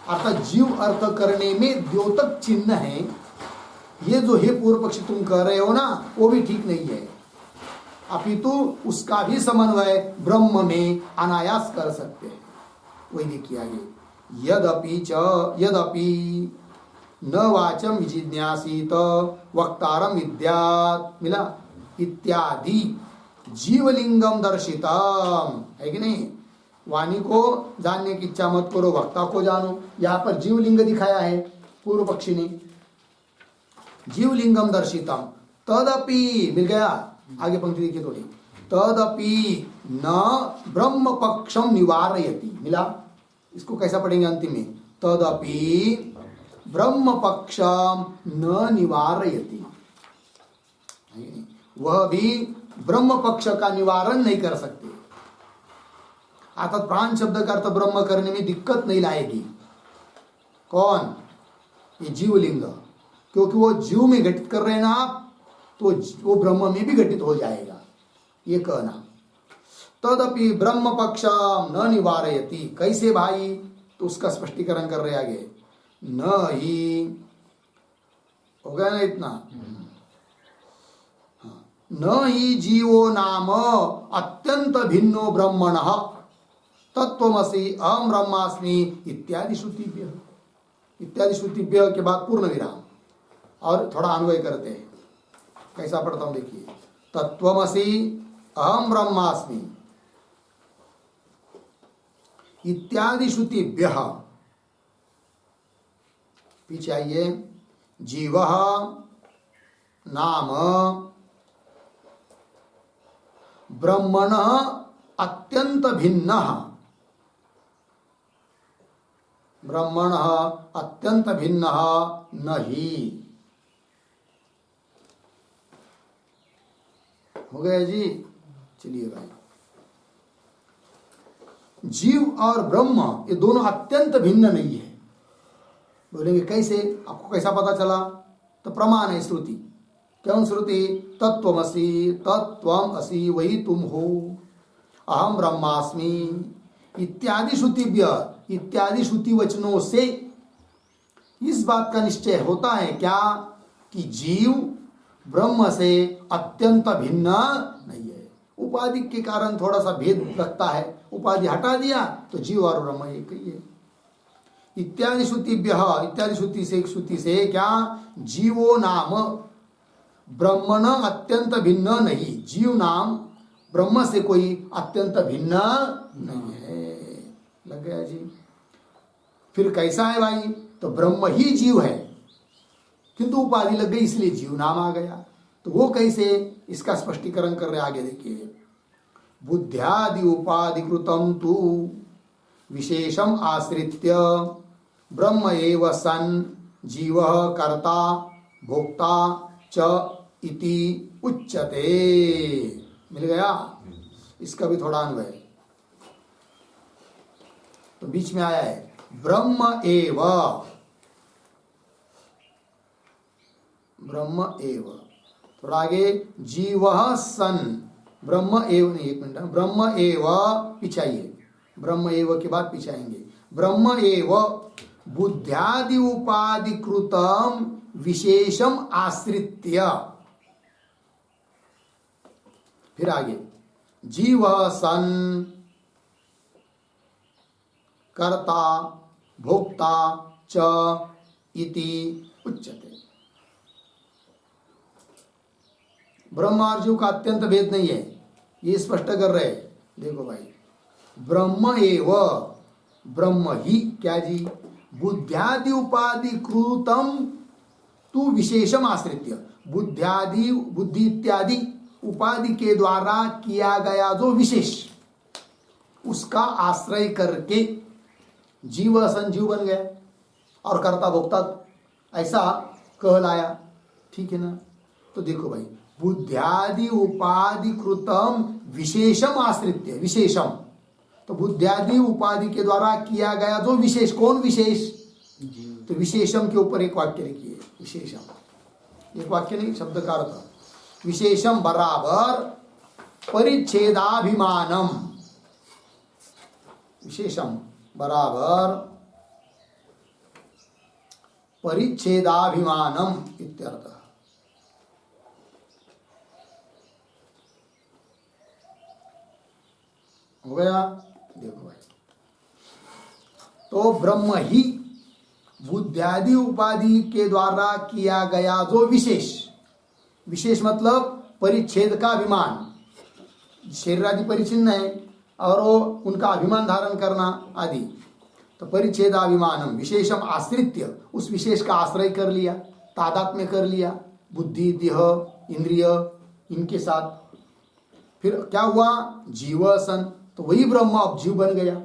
अर्थात जीव अर्थ करने में द्योतक चिन्ह है। ये जो है पूर्व पक्षी तुम कह रहे हो ना, वो भी ठीक नहीं है, अपितु उसका भी समन्वय ब्रह्म में अनायास कर सकते हैं। वही देखिए आगे, यदपि च यदपि न वाचम विजिज्ञासीत वक्तारम विद्यात्, मिला इत्यादि जीवलिंगम दर्शितम, है कि नहीं? वाणी को जानने की इच्छा मत करो, वक्ता को जानो। यहाँ पर जीवलिंग दिखाया है पूर्व पक्षी ने, जीवलिंगम दर्शितम तदपि, मिल गया? आगे पंक्ति देखिए थोड़ी, तदपि न ब्रह्म पक्षम निवारयति, मिला? इसको कैसा पढ़ेंगे अंतिम में? तदपि ब्रह्म पक्षम न निवारयति, वह भी ब्रह्म पक्ष का निवारण नहीं कर सकते। अर्थात प्राण शब्द का अर्थ ब्रह्म करने में दिक्कत नहीं लाएगी। कौन? ये जीवलिंग, क्योंकि वो जीव में घटित कर रहे हैं ना आप, तो वो ब्रह्म में भी घटित हो जाएगा, ये कहना। तदपि ब्रह्म पक्षम न निवारयति, कैसे भाई? तो उसका स्पष्टीकरण कर रहे आगे। न ही, हो गया ना इतना? न ही जीवो नाम अत्यंत भिन्नो ब्रह्मणः तत्त्वमसि अहम ब्रह्मास्मि इत्यादि श्रुतिभ्य, इत्यादि श्रुतिभ्य के बाद पूर्ण विराम और थोड़ा अन्वय करते हैं। कैसा पढ़ता हूं देखिए, तत्त्वमसि अहम ब्रह्मास्मि इत्यादि श्रुतिभ्य, पीछे आइए, जीवः नाम ब्रह्मणः अत्यंत भिन्नः ब्रह्मण अत्यंत भिन्न नहीं। हो गया जी। चलिए भाई, जीव और ब्रह्म ये दोनों अत्यंत भिन्न नहीं है। बोलेंगे कैसे, आपको कैसा पता चला? तो प्रमाण है श्रुति। क्यों श्रुति? तत्त्वमसि तत्त्वम असि वही तुम हो, अहम ब्रह्मास्मि इत्यादि श्रुतिभ्य इत्यादि श्रुति वचनों से इस बात का निश्चय होता है क्या कि जीव ब्रह्म से अत्यंत भिन्न नहीं है। उपाधि के कारण थोड़ा सा भेद लगता है, उपाधि हटा दिया तो जीव और ब्रह्म एक ही है। इत्यादि श्रुतिभ्य इत्यादि श्रुति से क्या? जीवो नाम ब्रह्मण अत्यंत भिन्न नहीं, जीव नाम ब्रह्म से कोई अत्यंत भिन्न नहीं है। लग गया जी। फिर कैसा है भाई? तो ब्रह्म ही जीव है, किंतु उपाधि लग गई इसलिए जीव नाम आ गया। तो वो कैसे, इसका स्पष्टीकरण कर रहे आगे देखिए। बुद्ध्यादि उपाधिकृतम तु विशेषम आश्रित्य ब्रह्म एव सन जीव कर्ता भोक्ता च इति उच्यते। मिल गया? इसका भी थोड़ा अन्वय तो बीच में आया है, ब्रह्म एव थोड़ा आगे, जीव सन ब्रह्म एव नहीं, एक मिनट, ब्रह्म एव पिछाइए, ब्रह्म एव के बाद पिछाएंगे, ब्रह्म एव बुद्ध्यादि उपाधिकृतम विशेषम आश्रित्य। फिर आगे, जीव सन कर्ता भोक्ता च इति उच्यते। ब्रह्म और जीव का अत्यंत भेद नहीं है, ये स्पष्ट कर रहे। देखो भाई, ब्रह्म एव ब्रह्म ही क्या जी? बुद्ध्यादि उपाधि कृतम तू विशेषम आश्रित्य, बुद्धि इत्यादि उपाधि के द्वारा किया गया जो विशेष, उसका आश्रय करके जीव संजीव बन गया और कर्ता भोक्ता ऐसा कहलाया। ठीक है ना? तो देखो भाई, बुद्ध्यादि उपाधि कृतम विशेषम आश्रित्य, विशेषम तो बुद्ध्यादि उपाधि के द्वारा किया गया जो विशेष, कौन विशेष? तो विशेषम के ऊपर एक वाक्य लिखिए, विशेषम, एक वाक्य नहीं, शब्द का अर्थ। विशेषम बराबर परिच्छेदाभिमानम, विशेषम बराबर परिच्छेदाभिमानम इत्यर्थ। हो गया? देखो भाई, तो ब्रह्म ही बुद्ध्यादि उपाधि के द्वारा किया गया जो विशेष, विशेष मतलब परिच्छेद का अभिमान, शरीर आदि परिचिन्न है और वो उनका अभिमान धारण करना आदि, तो परिच्छेदाभिमानम विशेषम आश्रित्य, उस विशेष का आश्रय कर लिया, तादात्म्य कर लिया, बुद्धि देह इंद्रिय इनके साथ। फिर क्या हुआ? जीव सन, तो वही ब्रह्म अब जीव बन गया।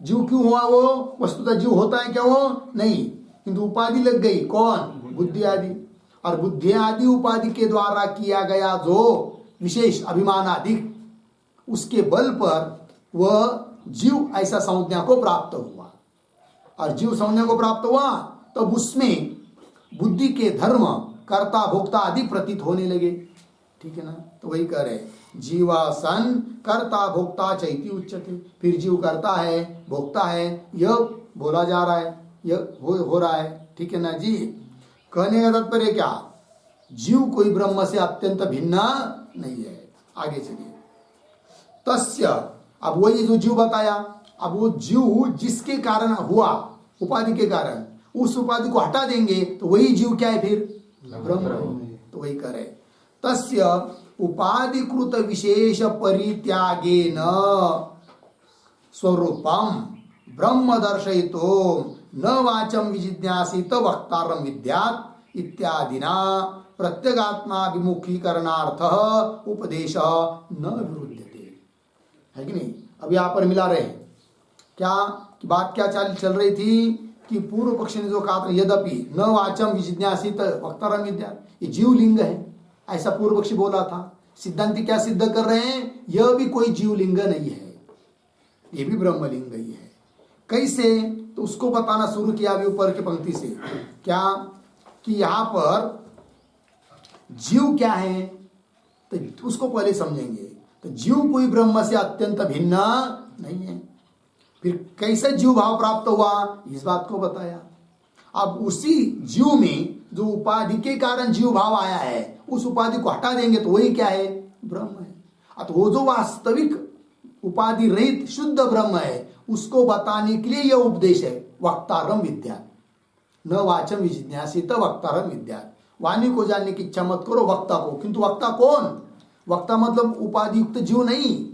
जीव क्यों हुआ? वो वस्तुतः जीव होता है क्या? वो नहीं, किंतु उपाधि लग गई, कौन? बुद्धि आदि, और बुद्धि आदि उपाधि के द्वारा किया गया जो विशेष अभिमान आदि, उसके बल पर वह जीव ऐसा संज्ञा को प्राप्त हुआ, और जीव संज्ञा को प्राप्त हुआ तब तो उसमें बुद्धि के धर्म कर्ता भोक्ता आदि प्रतीत होने लगे। ठीक है ना? तो वही कह रहे, जीवा सन कर्ता भोक्ता चैति उच्चते। फिर जीव करता है, भोक्ता है, यह बोला जा रहा है, यह हो रहा है। ठीक है ना जी? कहने का तात्पर्य क्या? जीव कोई ब्रह्म से अत्यंत भिन्न नहीं है। आगे चलिए, तस्य, अब वही जो जीव बताया, अब वो जीव जिसके कारण हुआ, उपाधि के कारण, उस उपाधि को हटा देंगे तो वही जीव क्या है? फिर ब्रह्म। तो वही करे, तस्य उपाधिकृत विशेष परित्यागेन स्वरूपम ब्रह्म दर्शयितो न वाचम विजिज्ञासित वक्तारम विद्यात् इत्यादिना प्रत्यगात्माभिमुखीकरणार्थ उपदेश न विरुध्यते। है कि नहीं? अब यहाँ पर मिला रहे क्या? कि बात क्या चल रही थी कि पूर्व पक्ष ने जो कहा था यद्यपि न वाचम विजिज्ञासित वक्तारम विद्या, ये जीवलिंग है, ऐसा पूर्व पक्षी बोला था। सिद्धांति क्या सिद्ध कर रहे हैं? यह भी कोई जीवलिंग नहीं है, ये भी ब्रह्मलिंग ही है। कैसे? तो उसको बताना शुरू किया अभी ऊपर की पंक्ति से, क्या कि यहां पर जीव क्या है, तो उसको पहले समझेंगे। तो जीव कोई ब्रह्म से अत्यंत भिन्न नहीं है। फिर कैसे जीव भाव प्राप्त हुआ, इस बात को बताया। अब उसी जीव में जो उपाधि के कारण जीव भाव आया है, उस उपाधि को हटा देंगे तो वही क्या है? ब्रह्म है। अतः वो जो वास्तविक उपाधि रहित शुद्ध ब्रह्म है, उसको बताने के लिए यह उपदेश है वक्तारम विद्या। न वाचम विजिज्ञासित वक्तारम विद्या। वाणी को जानने की इच्छा मत करो, वक्ता को। किंतु वक्ता कौन? वक्ता मतलब उपाधि युक्त जीव नहीं।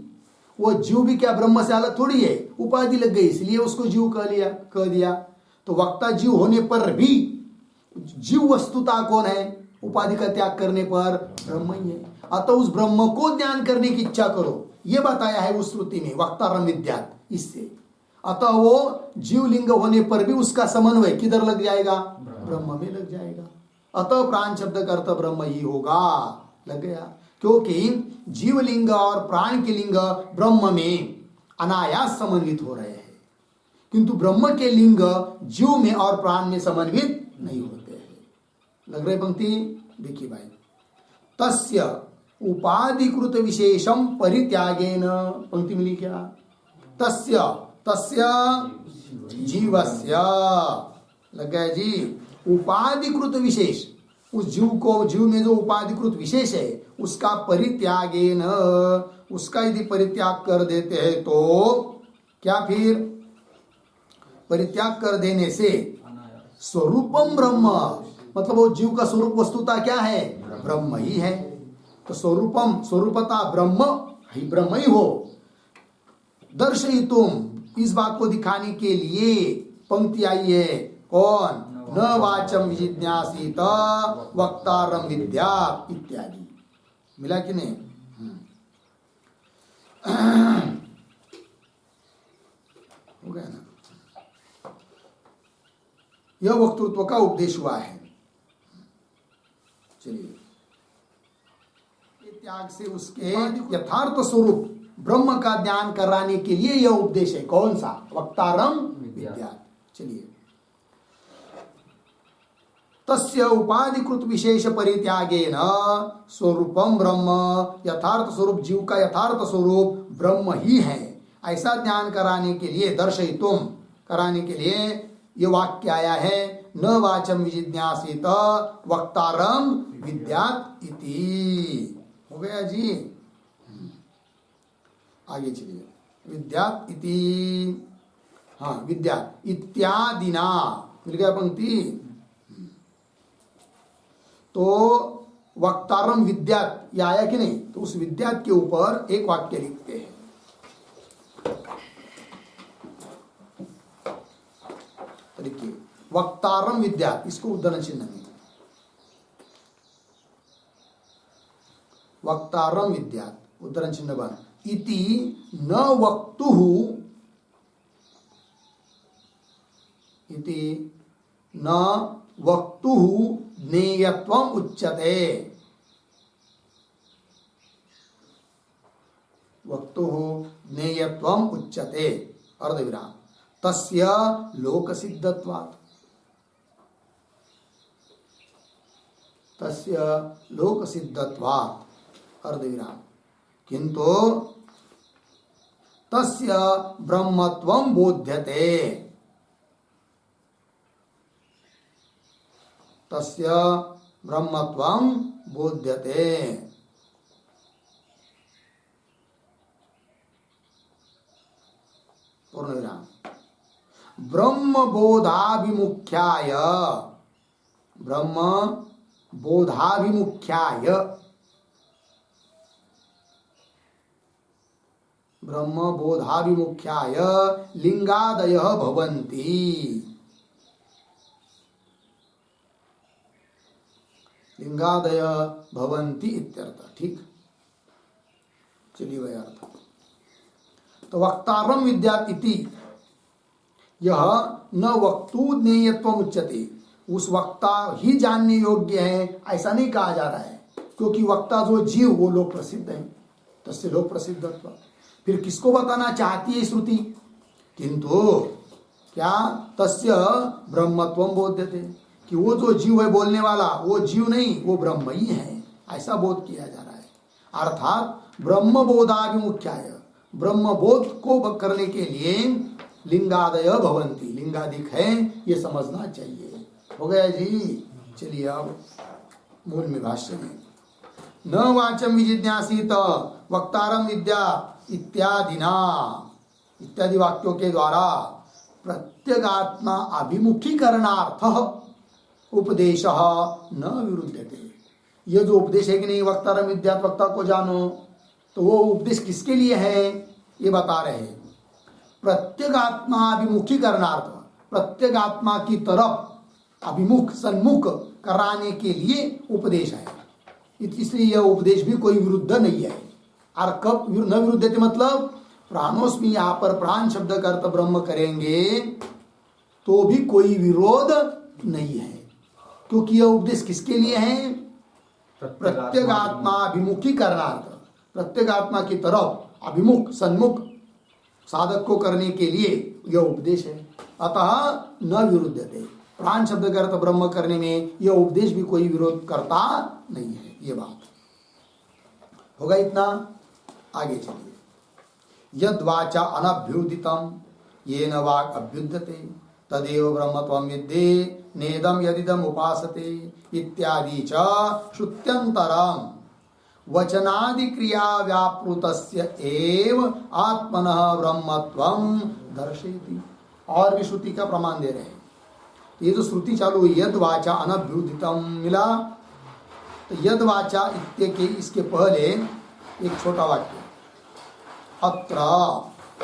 वो जीव भी क्या ब्रह्म से अलग थोड़ी है, उपाधि लग गई इसलिए उसको जीव कह दिया। तो वक्ता जीव होने पर भी जीव वस्तुता कौन है? उपाधि का त्याग करने पर ब्रह्म ही है। अतः उस ब्रह्म को ज्ञान करने की इच्छा करो, यह बताया है उस श्रुति में वक्तारम विद्यात। इससे अतः वो जीवलिंग होने पर भी उसका समन्वय किधर लग जाएगा? ब्रह्म में लग जाएगा। अतः प्राण शब्द का अर्थ ब्रह्म ही होगा, लग गया। क्योंकि जीवलिंग और प्राण के लिंग ब्रह्म में अनायास समन्वित हो रहे हैं, किंतु ब्रह्म के लिंग जीव में और प्राण में समन्वित नहीं होते हैं। लग रहे पंक्ति? देखिए भाई, तस्य उपाधिकृत विशेषम परित्यागेन, पंक्ति मिली क्या? तस्य जीवस्य, लग गया जी, उपाधिकृत विशेष, उस जीव में जो उपाधिकृत विशेष है उसका परित्यागेन, उसका यदि परित्याग कर देते हैं तो क्या? फिर परित्याग कर देने से स्वरूपम ब्रह्म, मतलब वो जीव का स्वरूप वस्तुता क्या है? ब्रह्म ही है। तो स्वरूपम, स्वरूपता ब्रह्म ही हो। दर्शयितुम, इस बात को दिखाने के लिए पंक्ति आई है। कौन? न वाचम विजिज्ञासित वक्तारम विद्या इत्यादि। मिला कि नहीं? हो गया ना? यह वक्तृत्व का उपदेश हुआ है। चलिए, त्याग से उसके यथार्थ स्वरूप ब्रह्म का ज्ञान कराने के लिए यह उपदेश है। कौन सा? वक्तारम विद्या। चलिए, तस्य उपाधिकृत विशेष परित्यागेन स्वरूपम ब्रह्म, यथार्थ स्वरूप जीव का यथार्थ स्वरूप ब्रह्म ही है, ऐसा ज्ञान कराने के लिए, दर्शयितुम कराने के लिए ये वाक्य आया है। न वाचम विजिज्ञासित वक्तारम विद्यात इति। हो गया जी? आगे चलिए, विद्यात इति, हाँ विद्यात इत्यादिना, मिल गया पंक्ति। तो वक्तारम विद्यात ये आया कि नहीं? तो उस विद्यात के ऊपर एक वाक्य लिखते हैं। तो देखिए, वक्तारम विद्यात, इसको उद्धरण चिन्ह में, वक्तारम विद्यात उद्धरण चिन्ह बन, इति न वक्तुः, इति न वक्तुः ज्ञेयत्वम उच्यते। वक्तुः ज्ञेयत्वम उच्यते, अर्धविराम। तस्य लोकसिद्धत्वात्, तस्य लोकसिद्धत्वात्, अर्धविराम। किंतु तस्य ब्रह्मत्वं बोध्यते, तस्य ब्रह्मत्वं बोध्यते। पूर्णविराम। ब्रह्म बोधाभिमुख्याय, ब्रह्म बोधाभिमुख्याय, ब्रह्म बोधाभिमुख्याय लिंगादयः भवन्ति, लिंगादय भवन्ति इत्यर्थ। ठीक, चलिए वह अर्थ। तो वक्तारम विद्यात इति, यह न वक्तु ज्ञेयत्व उच्यते, उस वक्ता ही जानने योग्य है ऐसा नहीं कहा जा रहा है, क्योंकि वक्ता जो जीव वो लोक प्रसिद्ध है, तस्य लोक प्रसिद्धत्व। फिर किसको बताना चाहती है श्रुति? किंतु क्या तस्य ब्रह्मत्वम बोध्यते, कि वो जो जीव है बोलने वाला वो जीव नहीं, वो ब्रह्म ही है, ऐसा बोध किया जा रहा है। अर्थात ब्रह्म बोधाभिमुख्याय, ब्रह्म बोध को करने के लिए लिंगादय भवंती, लिंगादिक है ये समझना चाहिए। हो गया जी। चलिए अब मूल में भाष्य में, न वाचम विजिज्ञासित वक्तारम विद्या इत्यादिना, इत्यादि वाक्यों के द्वारा प्रत्यगात्मा अभिमुखीकरणार्थ उपदेश न विरुद्धते। यह जो उपदेश है कि नहीं वक्तारम विद्या, वक्ता को जानो, तो वो उपदेश किसके लिए है ये बता रहे हैं। प्रत्यगात्मा अभिमुखीकरणार्थ, प्रत्यगात्मा की तरफ अभिमुख सन्मुख कराने के लिए उपदेश है, इसलिए यह उपदेश भी कोई विरुद्ध नहीं है। और कब न विरुद्ध थे मतलब प्राणोस्मी, यहाँ पर प्राण शब्द का अर्थ ब्रह्म करेंगे तो भी कोई विरोध नहीं है, क्योंकि यह उपदेश किसके लिए है? प्रत्यगात्मा अभिमुखी करणार्थ, प्रत्यगात्मा की तरफ अभिमुख सन्मुख साधक को करने के लिए यह उपदेश है। अतः न विरुद्धते, प्राण शब्द का अर्थ ब्रह्म करने में यह उपदेश भी कोई विरोध करता नहीं है। ये बात होगा। इतना आगे चलिए। यद वाचा अनभ्युदितम येन वाक् अभ्युद्यते तदेव ब्रह्मत्वं विद्धि नेदम यदिदम उपासते इत्यादि च श्रुत्यंतरम वचनादि क्रिया व्यापृतस्य एव आत्मनः ब्रह्मत्वं दर्शयति। और भी श्रुति का प्रमाण दे रहे हैं। ये जो श्रुति चालू हुई यद वाचा अनभ्युदितम मिला, तो यद वाचा इत्य के इसके पहले एक छोटा वाक्य, अत्र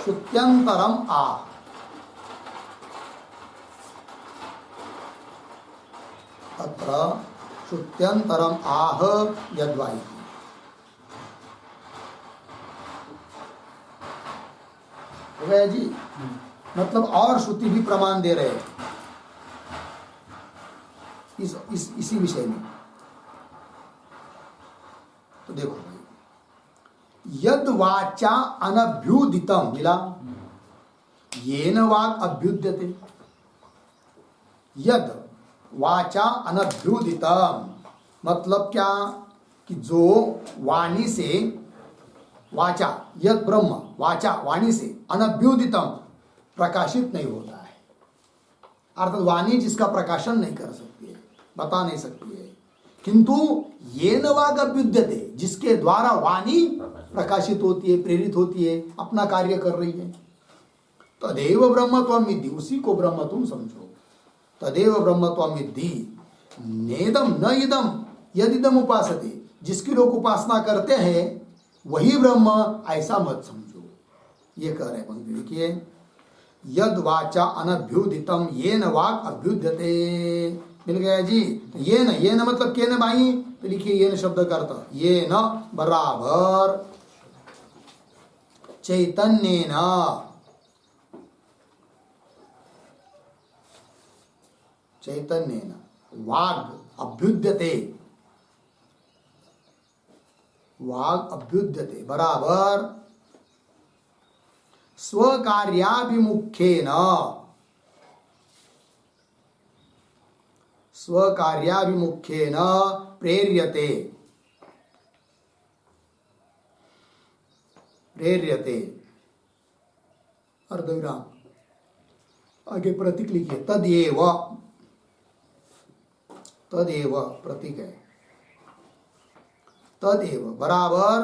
श्रुत्यंतरम आ, अत्र श्रुत्यंतरम आह यद्वाई। हो गया जी। मतलब और श्रुति भी प्रमाण दे रहे हैं इसी विषय में। तो देखो यद वाचा अनभ्युदितम मिला, येन वाक् अभ्युद्यते। यद वाचा अनभ्युदितम मतलब क्या कि जो वाणी से, वाचा यद ब्रह्म वाचा वाणी से अनभ्युदितम प्रकाशित नहीं होता है, अर्थात वाणी जिसका प्रकाशन नहीं कर सकती है, बता नहीं सकती है, किंतु येन वाक् अभ्युद्यते जिसके द्वारा वाणी प्रकाशित होती है, प्रेरित होती है, अपना कार्य कर रही है। तदेव ब्रह्मत्वं विद्धि, उसी को ब्रह्म तुम समझो। तदेव ब्रह्मत्वं विद्धि नेदम न इदम यदिदम उपासते, जिसकी लोग उपासना करते हैं वही ब्रह्म, ऐसा मत समझो। ये कह रहे पंक्ति देखिए, यद वाचा अनभ्युदितम येन वाक् अभ्युद्यते। मिल गया जी। तो ये न मतलब के न भाई, तो लिखिए ये न शब्द का अर्थ ये न बराबर चैतन्येन, चैतन्येन वाग् अभ्युद्यते, वाग् अभ्युद्यते बराबर स्वकार्याभिमुख्येन, स्वकार्याभिमुख्येन प्रेर्यते, प्रेर्यते अर्धविराम, आगे प्रतीक लिखिए तदेव, तदेव प्रतीक है, तदेव बराबर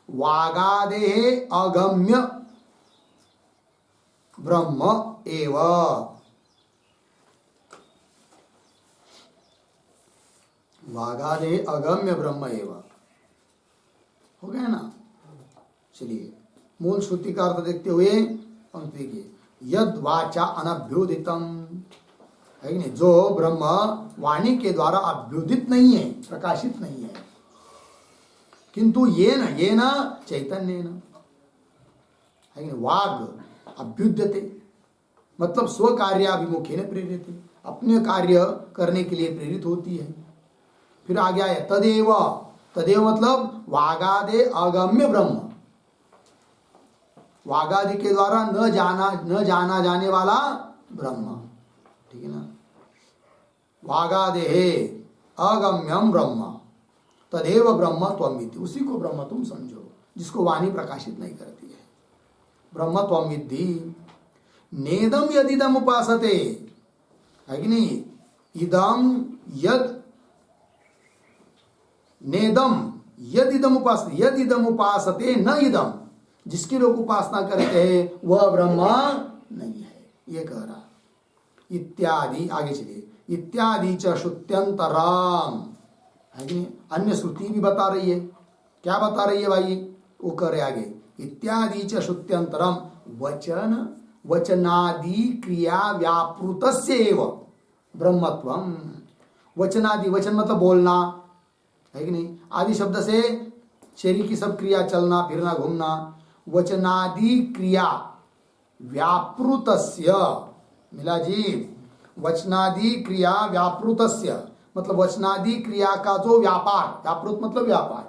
वागादे अगम्य ब्रह्म एव, वागादे अगम्य ब्रह्म एव। हो गया ना। चलिए मूल श्रुति का अर्थ देखते हुए पंक्ति के, यद वाचा अनभ्युदितम है नहीं, जो ब्रह्म वाणी के द्वारा अभ्युदित नहीं है, प्रकाशित नहीं है, किंतु ये न चैतन्य न है, वाग अभ्युद्यते मतलब स्व कार्याभिमुखे ने प्रेरित, अपने कार्य करने के लिए प्रेरित होती है। फिर आ गया है तदेव, तदेव मतलब वागादे अगम्य ब्रह्म, वागादि के द्वारा न जाना जाने वाला ब्रह्म, ठीक है ना। वागादे अगम्यम ब्रह्म तदेव ब्रह्म त्वमिति, उसी को ब्रह्म तुम समझो जिसको वाणी प्रकाशित नहीं करती है। ब्रह्म त्वमिति नेदम यदिदम उपासते, है कि नहीं, इदम यद नेदम यदिदम उपासते, यदिदम उपासते न इदम, जिसके लोग उपासना करते हैं वह ब्रह्म नहीं है, ये कह रहा। इत्यादि, आगे चलिए, इत्यादि च श्रुत्यंतराम, है कि नहीं, अन्य श्रुति भी बता रही है। क्या बता रही है भाई, वो कह रहे आगे, इत्यादि च श्रुत्यंतरम वचन वचनादि क्रिया व्यापृतस्य एव ब्रह्मत्वम। वचनादि, वचन मतलब बोलना, है कि नहीं, आदि शब्द से शरीर की सब क्रिया, चलना फिरना घूमना, वचनादि क्रिया व्यापृतस्य, मिला जी, वचनादि क्रिया व्यापृतस्य मतलब वचनादि क्रिया का जो व्यापार, व्यापृत मतलब व्यापार,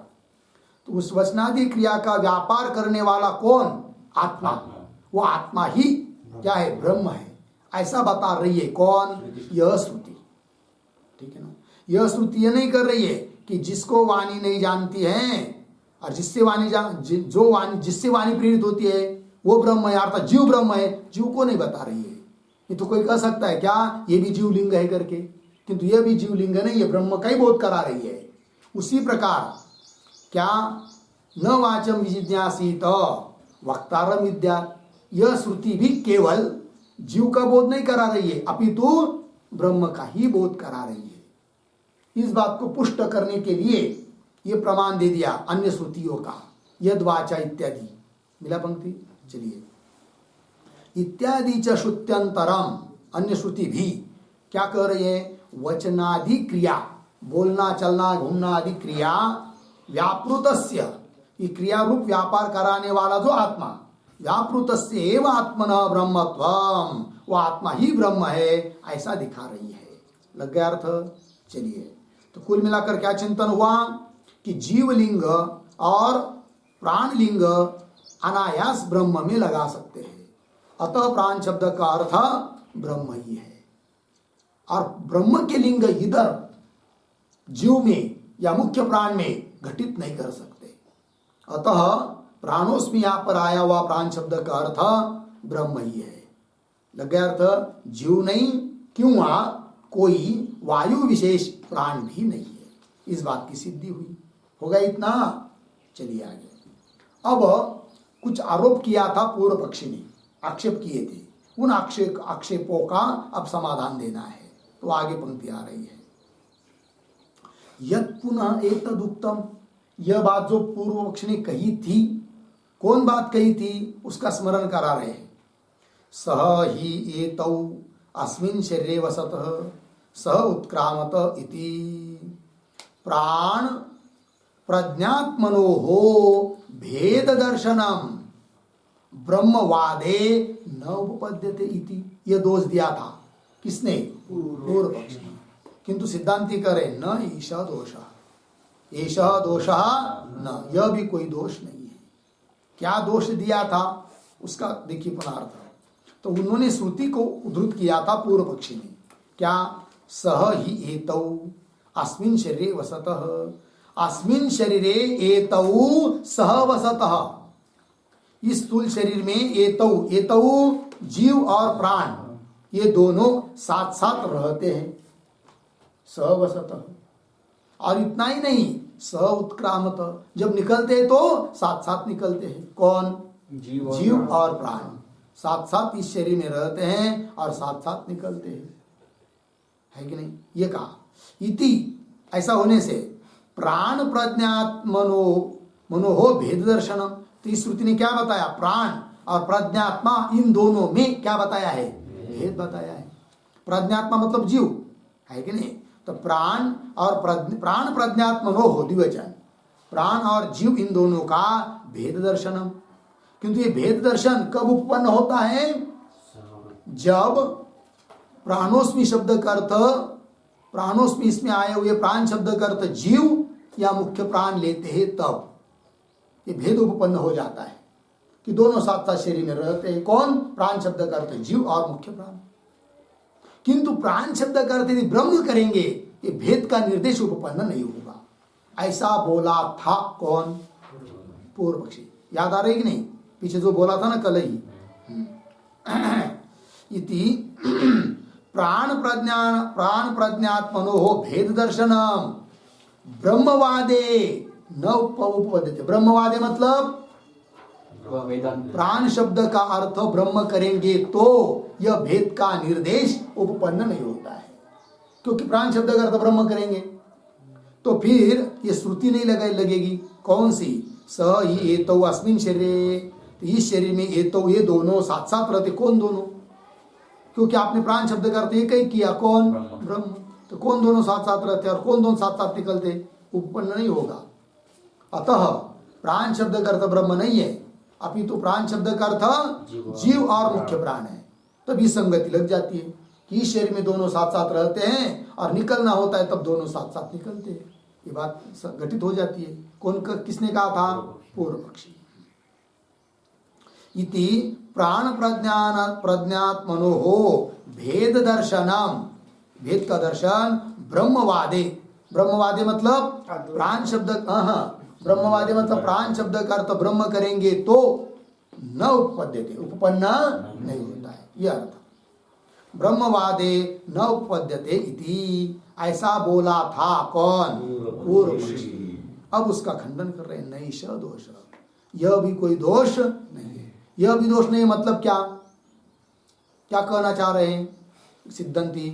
तो उस वचनादि क्रिया का व्यापार करने वाला कौन, आत्मा, वो आत्मा ही क्या है, ब्रह्म है, ऐसा बता रही है कौन, यह श्रुति, ठीक है ना। यह श्रुति ये नहीं कर रही है कि जिसको वाणी नहीं जानती है और जिससे वाणी जो वाणी, जिससे वाणी प्रेरित होती है वो ब्रह्म है, अर्थात जीव ब्रह्म है, जीव को नहीं बता रही है। ये तो कोई कह सकता है क्या ये भी जीवलिंग है करके, किंतु यह भी जीवलिंग नहीं है, ब्रह्म का ही बोध करा रही है। उसी प्रकार क्या न वाचम विजिज्ञासित वक्तारम विद्या, यह श्रुति भी केवल जीव का बोध नहीं करा रही है, अपितु ब्रह्म का ही बोध करा रही है। इस बात को पुष्ट करने के लिए यह प्रमाण दे दिया अन्य श्रुतियों का, यद वाचा इत्यादि, मिला पंक्ति। चलिए, इत्यादि च श्रुत्यंतरम, अन्य श्रुति भी क्या कह रही है, वचनादि क्रिया, बोलना चलना घूमना आदि क्रिया, व्यापृतस्य, ये क्रिया रूप व्यापार कराने वाला जो आत्मा, व्यापृतस्य एव आत्मनः ब्रह्मत्वम, वो आत्मा ही ब्रह्म है, ऐसा दिखा रही है। लग गया अर्थ। चलिए, तो कुल मिलाकर क्या चिंतन हुआ कि जीवलिंग और प्राणलिंग अनायास ब्रह्म में लगा सकते हैं, अतः प्राण शब्द का अर्थ ब्रह्म ही है, और ब्रह्म के लिंग इधर जीव में या मुख्य प्राण में घटित नहीं कर सकते, अतः प्राणोस्मि यहां पर आया हुआ प्राण शब्द का अर्थ ब्रह्म ही है। लग गया अर्थ। जीव नहीं, क्यों, कोई वायु विशेष प्राण भी नहीं है, इस बात की सिद्धि हुई। होगा इतना। चलिए आगे। अब कुछ आरोप किया था पूर्व पक्षी ने, आक्षेप किए थे, उन आक्षेपों का अब समाधान देना है। तो आगे पंक्ति आ रही है, यत् पुनः एतदुक्तम, यह बात जो पूर्व पक्ष ने कही थी, कौन बात कही थी उसका स्मरण करा रहे हैं। सह ही एतौ अस्मिन् शरीरे वसतः सह उत्क्रामत इति प्राण प्रज्ञात्मनोः भेद दर्शनम ब्रह्मवादे न उपपद्यते इति, यह दोष दिया था किसने, पूर्व पक्ष ने। किंतु सिद्धांति करे न ईशा दोष, ईशा दोष न, यह भी कोई दोष नहीं है। क्या दोष दिया था उसका देखिए पुनर्थ। तो उन्होंने श्रुति को उद्धृत किया था पूर्व पक्षी ने, क्या, सह ही एतौ अस्मिन् शरीरे वसतः, अस्मिन् शरीरे एतौ सह वसतः, इस स्थूल शरीर में एतौ, एतौ जीव और प्राण ये दोनों साथ साथ रहते हैं, सह वसतः। और इतना ही नहीं, सह उत्क्रामत, जब निकलते हैं तो साथ साथ निकलते हैं। कौन, जीव और प्राण साथ साथ इस शरीर में रहते हैं और साथ साथ निकलते हैं, है कि नहीं। ये कहा इति, ऐसा होने से प्राण प्रज्ञात्मनो मनोहो भेद दर्शनम, तो इस श्रुति ने क्या बताया, प्राण और प्रज्ञात्मा इन दोनों में क्या बताया है, भेद बताया है। प्रज्ञात्मा मतलब जीव, है कि नहीं। तो प्राण और प्राण प्रज्ञात्मनो हो द्विवचन, प्राण और जीव इन दोनों का भेद दर्शनम। किंतु ये भेद दर्शन कब उत्पन्न होता है, जब प्राणोस्मि शब्द का अर्थ, प्राणोस्मि इसमें आए हुए प्राण शब्द का अर्थ जीव या मुख्य प्राण लेते हैं, तब ये भेद उपपन्न हो जाता है कि दोनों साथ साथ शरीर में रहते हैं। कौन? प्राण शब्द का अर्थ जीव और मुख्य प्राण। किंतु प्राण शब्द का अर्थ यदि ब्रह्म करेंगे, ये भेद का निर्देश उपपन्न नहीं होगा। ऐसा बोला था कौन? पूर्व पक्षी। याद आ रही कि नहीं? पीछे जो बोला था ना कल ही, इति प्राण प्रज्ञात्मनो हो भेद दर्शनम ब्रह्मवादे न उपपद्यते। ब्रह्मवादे मतलब प्राण शब्द का अर्थ ब्रह्म करेंगे तो यह भेद का निर्देश उपपन्न नहीं होता है, क्योंकि प्राण शब्द का अर्थ ब्रह्म करेंगे तो फिर ये श्रुति नहीं लगेगी। कौन सी? स ही एतौ अस्मिन शरीरे, इस शरीर में एतौ, ये दोनों साथ साथ रहते। कौन दोनों? क्योंकि आपने प्राण शब्द का अर्थ एक ही किया। कौन? ब्रह्म। तो कौन दोनों साथ साथ रहते और कौन दोनों साथ साथ निकलते? उपपन्न नहीं होगा। अतः प्राण शब्द का अर्थ ब्रह्म नहीं है, अपितु प्राण शब्द का अर्थ जीव और मुख्य प्राण है। तभी संगति लग जाती है कि इस शरीर में दोनों साथ साथ रहते हैं और निकलना होता है तब दोनों साथ साथ निकलते हैं। ये बात घटित हो जाती है। कौन किसने कहा था? पूर्व पक्षी। इति प्राण प्रज्ञात्मनो हो भेद दर्शनम, भेद का दर्शन ब्रह्मवादे। ब्रह्मवादे मतलब प्राण शब्द, ब्रह्मवादे मतलब प्राण शब्द का अर्थ ब्रह्म करेंगे तो न उपपद्यते, उपपन्न नहीं होता है, यह अर्थ। ब्रह्मवादे न उपपद्यते इति, ऐसा बोला था कौन? पूर्व पक्षी। अब उसका खंडन कर रहे हैं, नैष दोष, यह भी कोई दोष नहीं है। यह भी दोष नहीं मतलब क्या? क्या कहना चाह रहे हैं सिद्धांती?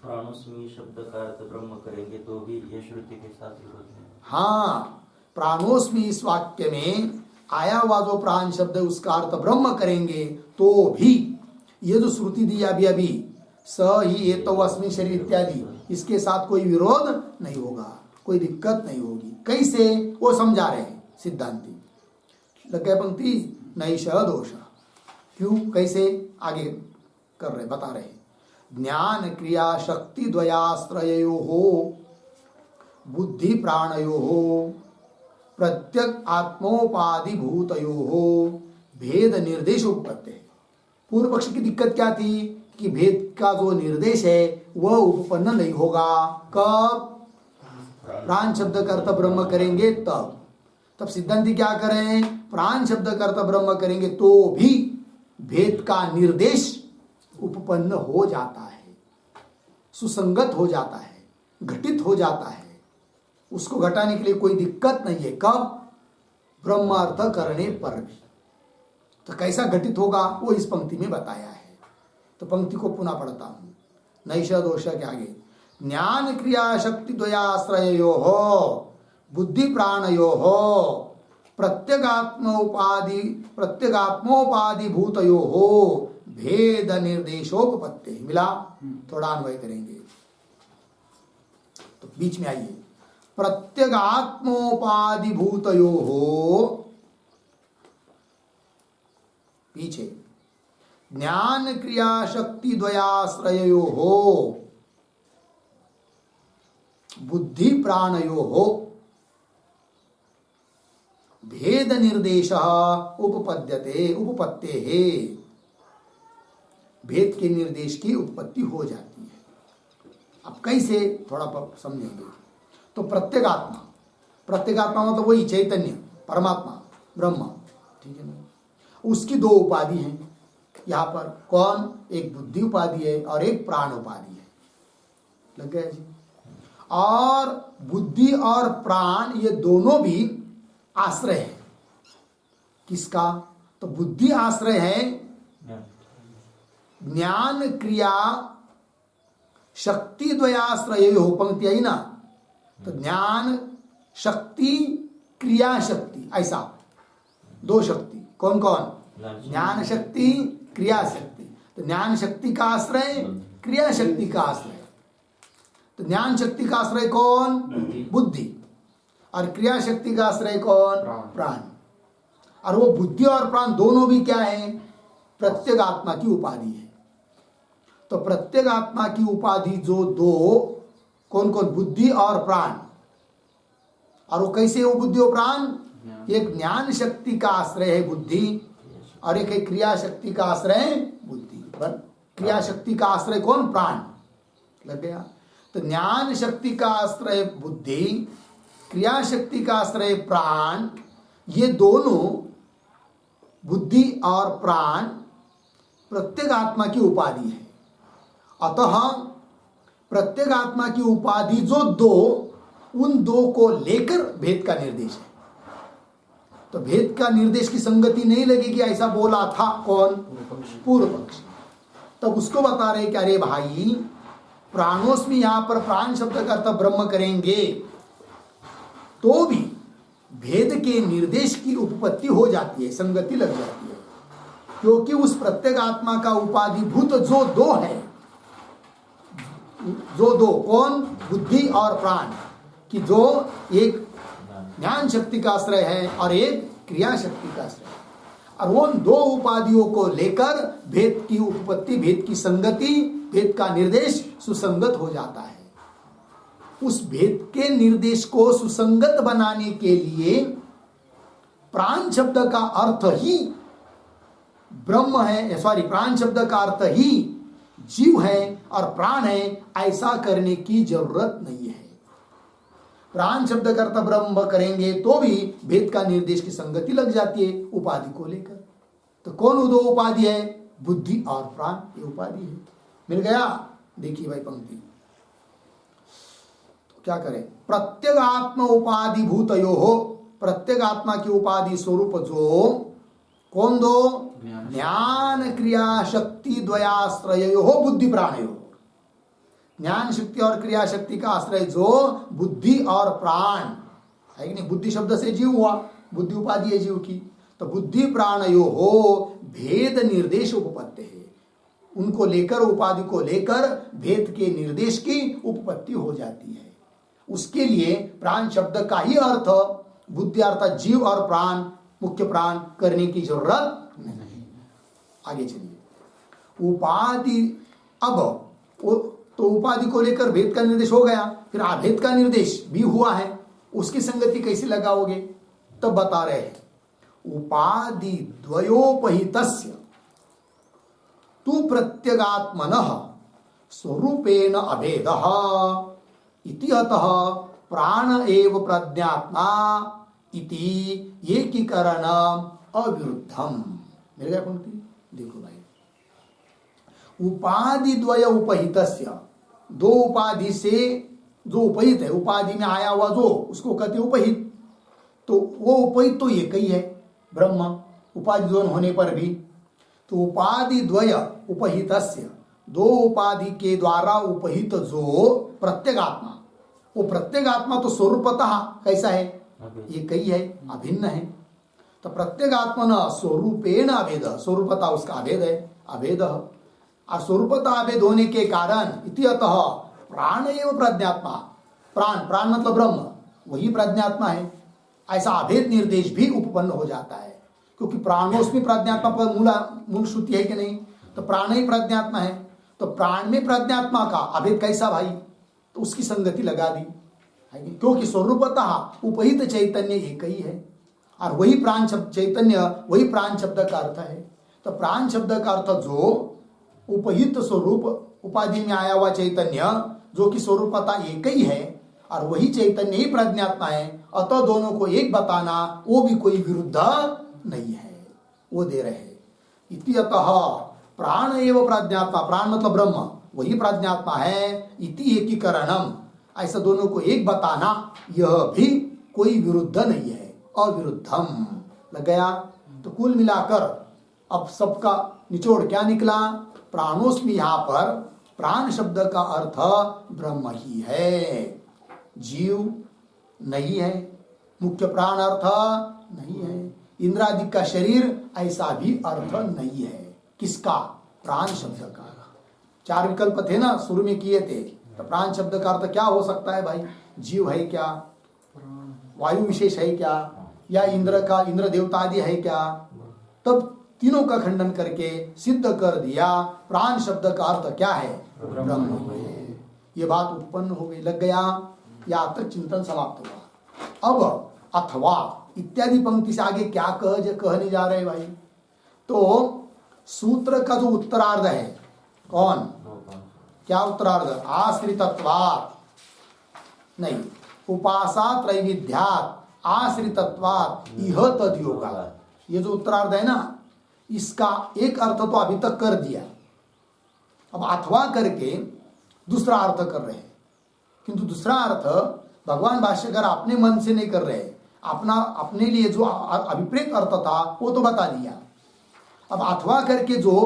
प्राणोस्मि शब्द का अर्थ ब्रह्म करेंगे तो भी ये श्रुति के साथ विरोध है। हाँ, प्राणोस्मि इस वाक्य में आया हुआ जो प्राण शब्द है उसका अर्थ ब्रह्म करेंगे तो भी, ये जो श्रुति दी अभी स ही एतौ अस्मिन् शरीर इत्यादि, इसके साथ कोई विरोध नहीं होगा, कोई दिक्कत नहीं होगी। कैसे? वो समझा रहे हैं सिद्धांती। लग गया पंक्ति? नैष दोष। क्यों? कैसे? आगे कर रहे, बता रहे। ज्ञान क्रिया शक्ति द्वयाश्रयो हो बुद्धि प्राणयो हो प्रत्यक आत्मोपाधि भूतयो हो भेद निर्देश उपपत्ति। पूर्व पक्ष की दिक्कत क्या थी कि भेद का जो निर्देश है वह उपपन्न नहीं होगा। कब? प्राण शब्द का अर्थ ब्रह्म करेंगे तब सिद्धांती क्या करें? प्राण शब्द का अर्थ ब्रह्म करेंगे तो भी भेद का निर्देश उपपन्न हो जाता है, सुसंगत हो जाता है, घटित हो जाता है। उसको घटाने के लिए कोई दिक्कत नहीं है। कब? ब्रह्मार्थ करने पर भी। तो कैसा घटित होगा वो इस पंक्ति में बताया है। तो पंक्ति को पुनः पढ़ता हूं। नैष दोष के आगे, ज्ञान क्रिया शक्ति द्वयाश्रयो हो बुद्धि प्राणयो हो प्रत्यगात्मोपाधि भूतयो हो भेद निर्देशोपपत्ति। मिला? थोड़ा अन्वय करेंगे तो बीच में आइए। प्रत्यगात्मोपाधि भूतयो हो, पीछे ज्ञान क्रिया शक्ति द्वयाश्रयो हो बुद्धि प्राणयो हो भेद निर्देश उपपद्यते, उपपत्ते है। भेद के निर्देश की उत्पत्ति हो जाती है। अब कैसे? थोड़ा समझेंगे। तो प्रत्यगात्मा, प्रत्यगात्मा मतलब वही चैतन्य परमात्मा ब्रह्म, ठीक है ना? उसकी दो उपाधि हैं यहाँ पर। कौन? एक बुद्धि उपाधि है और एक प्राण उपाधि है। लग गया जी? और बुद्धि और प्राण ये दोनों भी आश्रय है। किसका? तो बुद्धि आश्रय है ज्ञान क्रिया शक्ति द्वयाश्रय हो। पंक्ति आई ना? तो ज्ञान शक्ति क्रिया शक्ति, ऐसा दो शक्ति। कौन कौन? ज्ञान शक्ति क्रिया शक्ति। तो ज्ञान शक्ति का आश्रय, क्रिया शक्ति का आश्रय। तो ज्ञान शक्ति का आश्रय कौन? बुद्धि। और क्रिया शक्ति का आश्रय कौन? प्राण। और वो बुद्धि और प्राण दोनों भी क्या है? प्रत्यगात्मा की उपाधि है। तो प्रत्येक आत्मा की उपाधि जो दो, कौन कौन? बुद्धि और प्राण। और वो कैसे हो बुद्धि और प्राण? एक ज्ञान शक्ति का आश्रय है बुद्धि, और एक है क्रिया शक्ति का आश्रय बुद्धि। क्रिया शक्ति का आश्रय कौन? प्राण। लग गया? तो ज्ञान शक्ति का आश्रय बुद्धि, क्रिया शक्ति का आश्रय प्राण, ये दोनों बुद्धि और प्राण प्रत्येक आत्मा की उपाधि है। अतः प्रत्येक आत्मा की उपाधि जो दो, उन दो को लेकर भेद का निर्देश है। तो भेद का निर्देश की संगति नहीं लगेगी, ऐसा बोला था कौन? पूर्व पक्षी। तब उसको बता रहे कि अरे भाई, प्राणोस्मि यहां पर प्राण शब्द का अर्थ ब्रह्म करेंगे तो भी भेद के निर्देश की उपपत्ति हो जाती है, संगति लग जाती है। क्योंकि उस प्रत्येक आत्मा का उपाधिभूत जो दो है, जो दो कौन? बुद्धि और प्राण की, जो एक ज्ञान शक्ति का आश्रय है और एक क्रिया शक्ति का आश्रय है। और उन दो उपाधियों को लेकर भेद की उपपत्ति, भेद की संगति, भेद का निर्देश सुसंगत हो जाता है। उस भेद के निर्देश को सुसंगत बनाने के लिए प्राण शब्द का अर्थ ही ब्रह्म है, प्राण शब्द का अर्थ ही जीव है और प्राण है, ऐसा करने की जरूरत नहीं है। प्राण शब्द का अर्थ ब्रह्म करेंगे तो भी भेद का निर्देश की संगति लग जाती है उपाधि को लेकर। तो कौन दो उपाधि है? बुद्धि और प्राण, ये उपाधि है। मिल गया? देखिए भाई पंक्ति, तो क्या करें? प्रत्येक आत्मा उपाधि भूतयो हो, प्रत्येक आत्मा की उपाधि स्वरूप जो कौन दो? ज्ञान क्रिया शक्ति द्वयाश्रयो हो बुद्धि प्राणयो। ज्ञान शक्ति और क्रिया शक्ति का आश्रय जो बुद्धि और प्राण है कि नहीं? बुद्धि शब्द से जीव हुआ, बुद्धि उपाधि है जीव की। तो बुद्धि प्राणयो हो भेद निर्देश उपपत्ति है, उनको लेकर, उपाधि को लेकर भेद के निर्देश की उपपत्ति हो जाती है। उसके लिए प्राण शब्द का ही अर्थ बुद्धि अर्थात जीव और प्राण, मुख्य प्राण करने की जरूरत नहीं। आगे चलिए। उपाधि, अब तो उपाधि को लेकर भेद का निर्देश हो गया, फिर अभेद का निर्देश भी हुआ है, उसकी संगति कैसे लगाओगे? तब बता रहे हैं उपाधि द्वयोपहितस्य तु प्रत्यगात्मनः स्वरूपेण अभेदः इति अतः प्राण एव प्रज्ञात्मा इति एकीकरणम अविरुद्धम। मिल गया पंक्ति? देखो भाई, उपाधि द्वय उपहितस्य, दो उपाधि से जो उपहित है, उपाधि में आया हुआ जो, उसको कहते उपहित। तो वो उपहित तो एक ही है ब्रह्म, उपाधि दोनों होने पर भी। तो उपाधि द्वय उपहितस्य, दो उपाधि के द्वारा उपहित जो प्रत्यगात्मा, वो प्रत्यगात्मा तो स्वरूपतः कैसा है? एक ही है, अभिन्न है। तो प्रत्यगात्मन स्वरूपेण अभेद, स्वरूपतः उसका अभेद है, अभेद। और स्वरूपतः अभेद होने के कारण इति अतः प्राण एव प्रज्ञात्मा, प्राण, प्राण मतलब ब्रह्म, वही प्रज्ञात्मा है, ऐसा अभेद निर्देश भी उपपन्न हो जाता है। क्योंकि प्राणोस्मि प्रज्ञात्मा पर मूल श्रुति है कि नहीं? तो प्राण ही प्रज्ञात्मा है, तो प्राण में प्रज्ञात्मा का अभेद कैसा भाई? तो उसकी संगति लगा दी है कि? क्योंकि स्वरूपतः उपहित चैतन्य एक ही है, और वही प्राण शब्द चैतन्य, वही प्राण शब्द का अर्थ है। तो प्राण शब्द का अर्थ जो उपहित स्वरूप, उपाधि में आया हुआ चैतन्य, जो कि स्वरूपतः एक ही है, और वही चैतन्य ही प्रज्ञात्मा है। अतः दोनों को एक बताना वो भी कोई विरुद्ध नहीं है, वो दे रहे हैं। इति अतः प्राण एव प्रज्ञात्मा, प्राण मतलब ब्रह्म, वही प्रज्ञात्मा है। इति एकीकरणम, ऐसा दोनों को एक बताना यह भी कोई विरुद्ध नहीं है, अविरुद्धम। लग गया? तो कुल मिलाकर अब सबका निचोड़ क्या निकला? प्राणोस्मि, यहां पर प्राण शब्द का अर्थ ब्रह्म ही है, जीव नहीं है, मुख्य प्राण अर्थ नहीं है, इंद्रादि का शरीर ऐसा भी अर्थ नहीं है। किसका? प्राण शब्द का। चार विकल्प थे ना, शुरू में किए थे। तो प्राण शब्द का अर्थ क्या हो सकता है भाई? जीव है क्या? वायु विशेष है क्या? या इंद्र का, इंद्र देवता आदि है क्या? तब तीनों का खंडन करके सिद्ध कर दिया प्राण शब्द का अर्थ क्या है, ब्रह्म है। ये बात उत्पन्न हो गई, लग गया, यहाँ तक चिंतन समाप्त हुआ। अब अथवा इत्यादि पंक्ति से आगे क्या कहने जा रहे भाई, तो सूत्र का जो उत्तरार्ध है, कौन, क्या उत्तरार्ध, आश्रितत्वात् नहीं, उपासा त्रैविध्यात् आश्रितत्वात् इह तद्योगात्, ये जो उत्तरार्ध है ना, इसका एक अर्थ तो अभी तक कर दिया, अब अथवा करके दूसरा अर्थ कर रहे हैं, किंतु दूसरा अर्थ भगवान भाष्यकार अपने मन से नहीं कर रहे, अपने लिए जो अभिप्रेत अर्थ था वो तो बता दिया। अब अथवा करके जो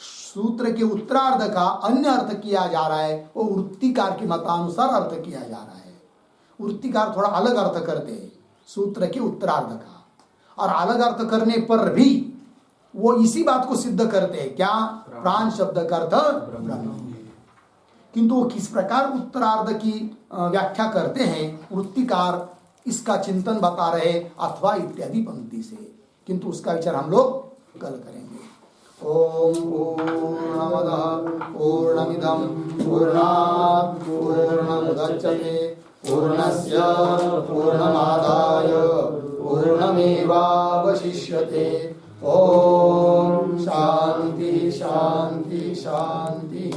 सूत्र के उत्तरार्ध का अन्य अर्थ किया जा रहा है वो वृत्तिकार के मतानुसार अर्थ किया जा रहा है। वृत्तिकार थोड़ा अलग अर्थ करते हैं सूत्र के उत्तरार्ध का, और अलग अर्थ करने पर भी वो इसी बात को सिद्ध करते हैं, क्या, प्राण शब्द का अर्थ ब्रह्म। किंतु वो किस प्रकार उत्तरार्ध की व्याख्या करते हैं, वृत्तिकार इसका चिंतन बता रहे अथवा इत्यादि पंक्ति से, किंतु उसका विचार हम लोग कल करेंगे। ओम पूर्णमदः पूर्णमिदं पूर्णात् पूर्णमुदच्यते पूर्णस्य पूर्णमादाय पूर्णमेवावशिष्यते। ओम शांति शांति शांति।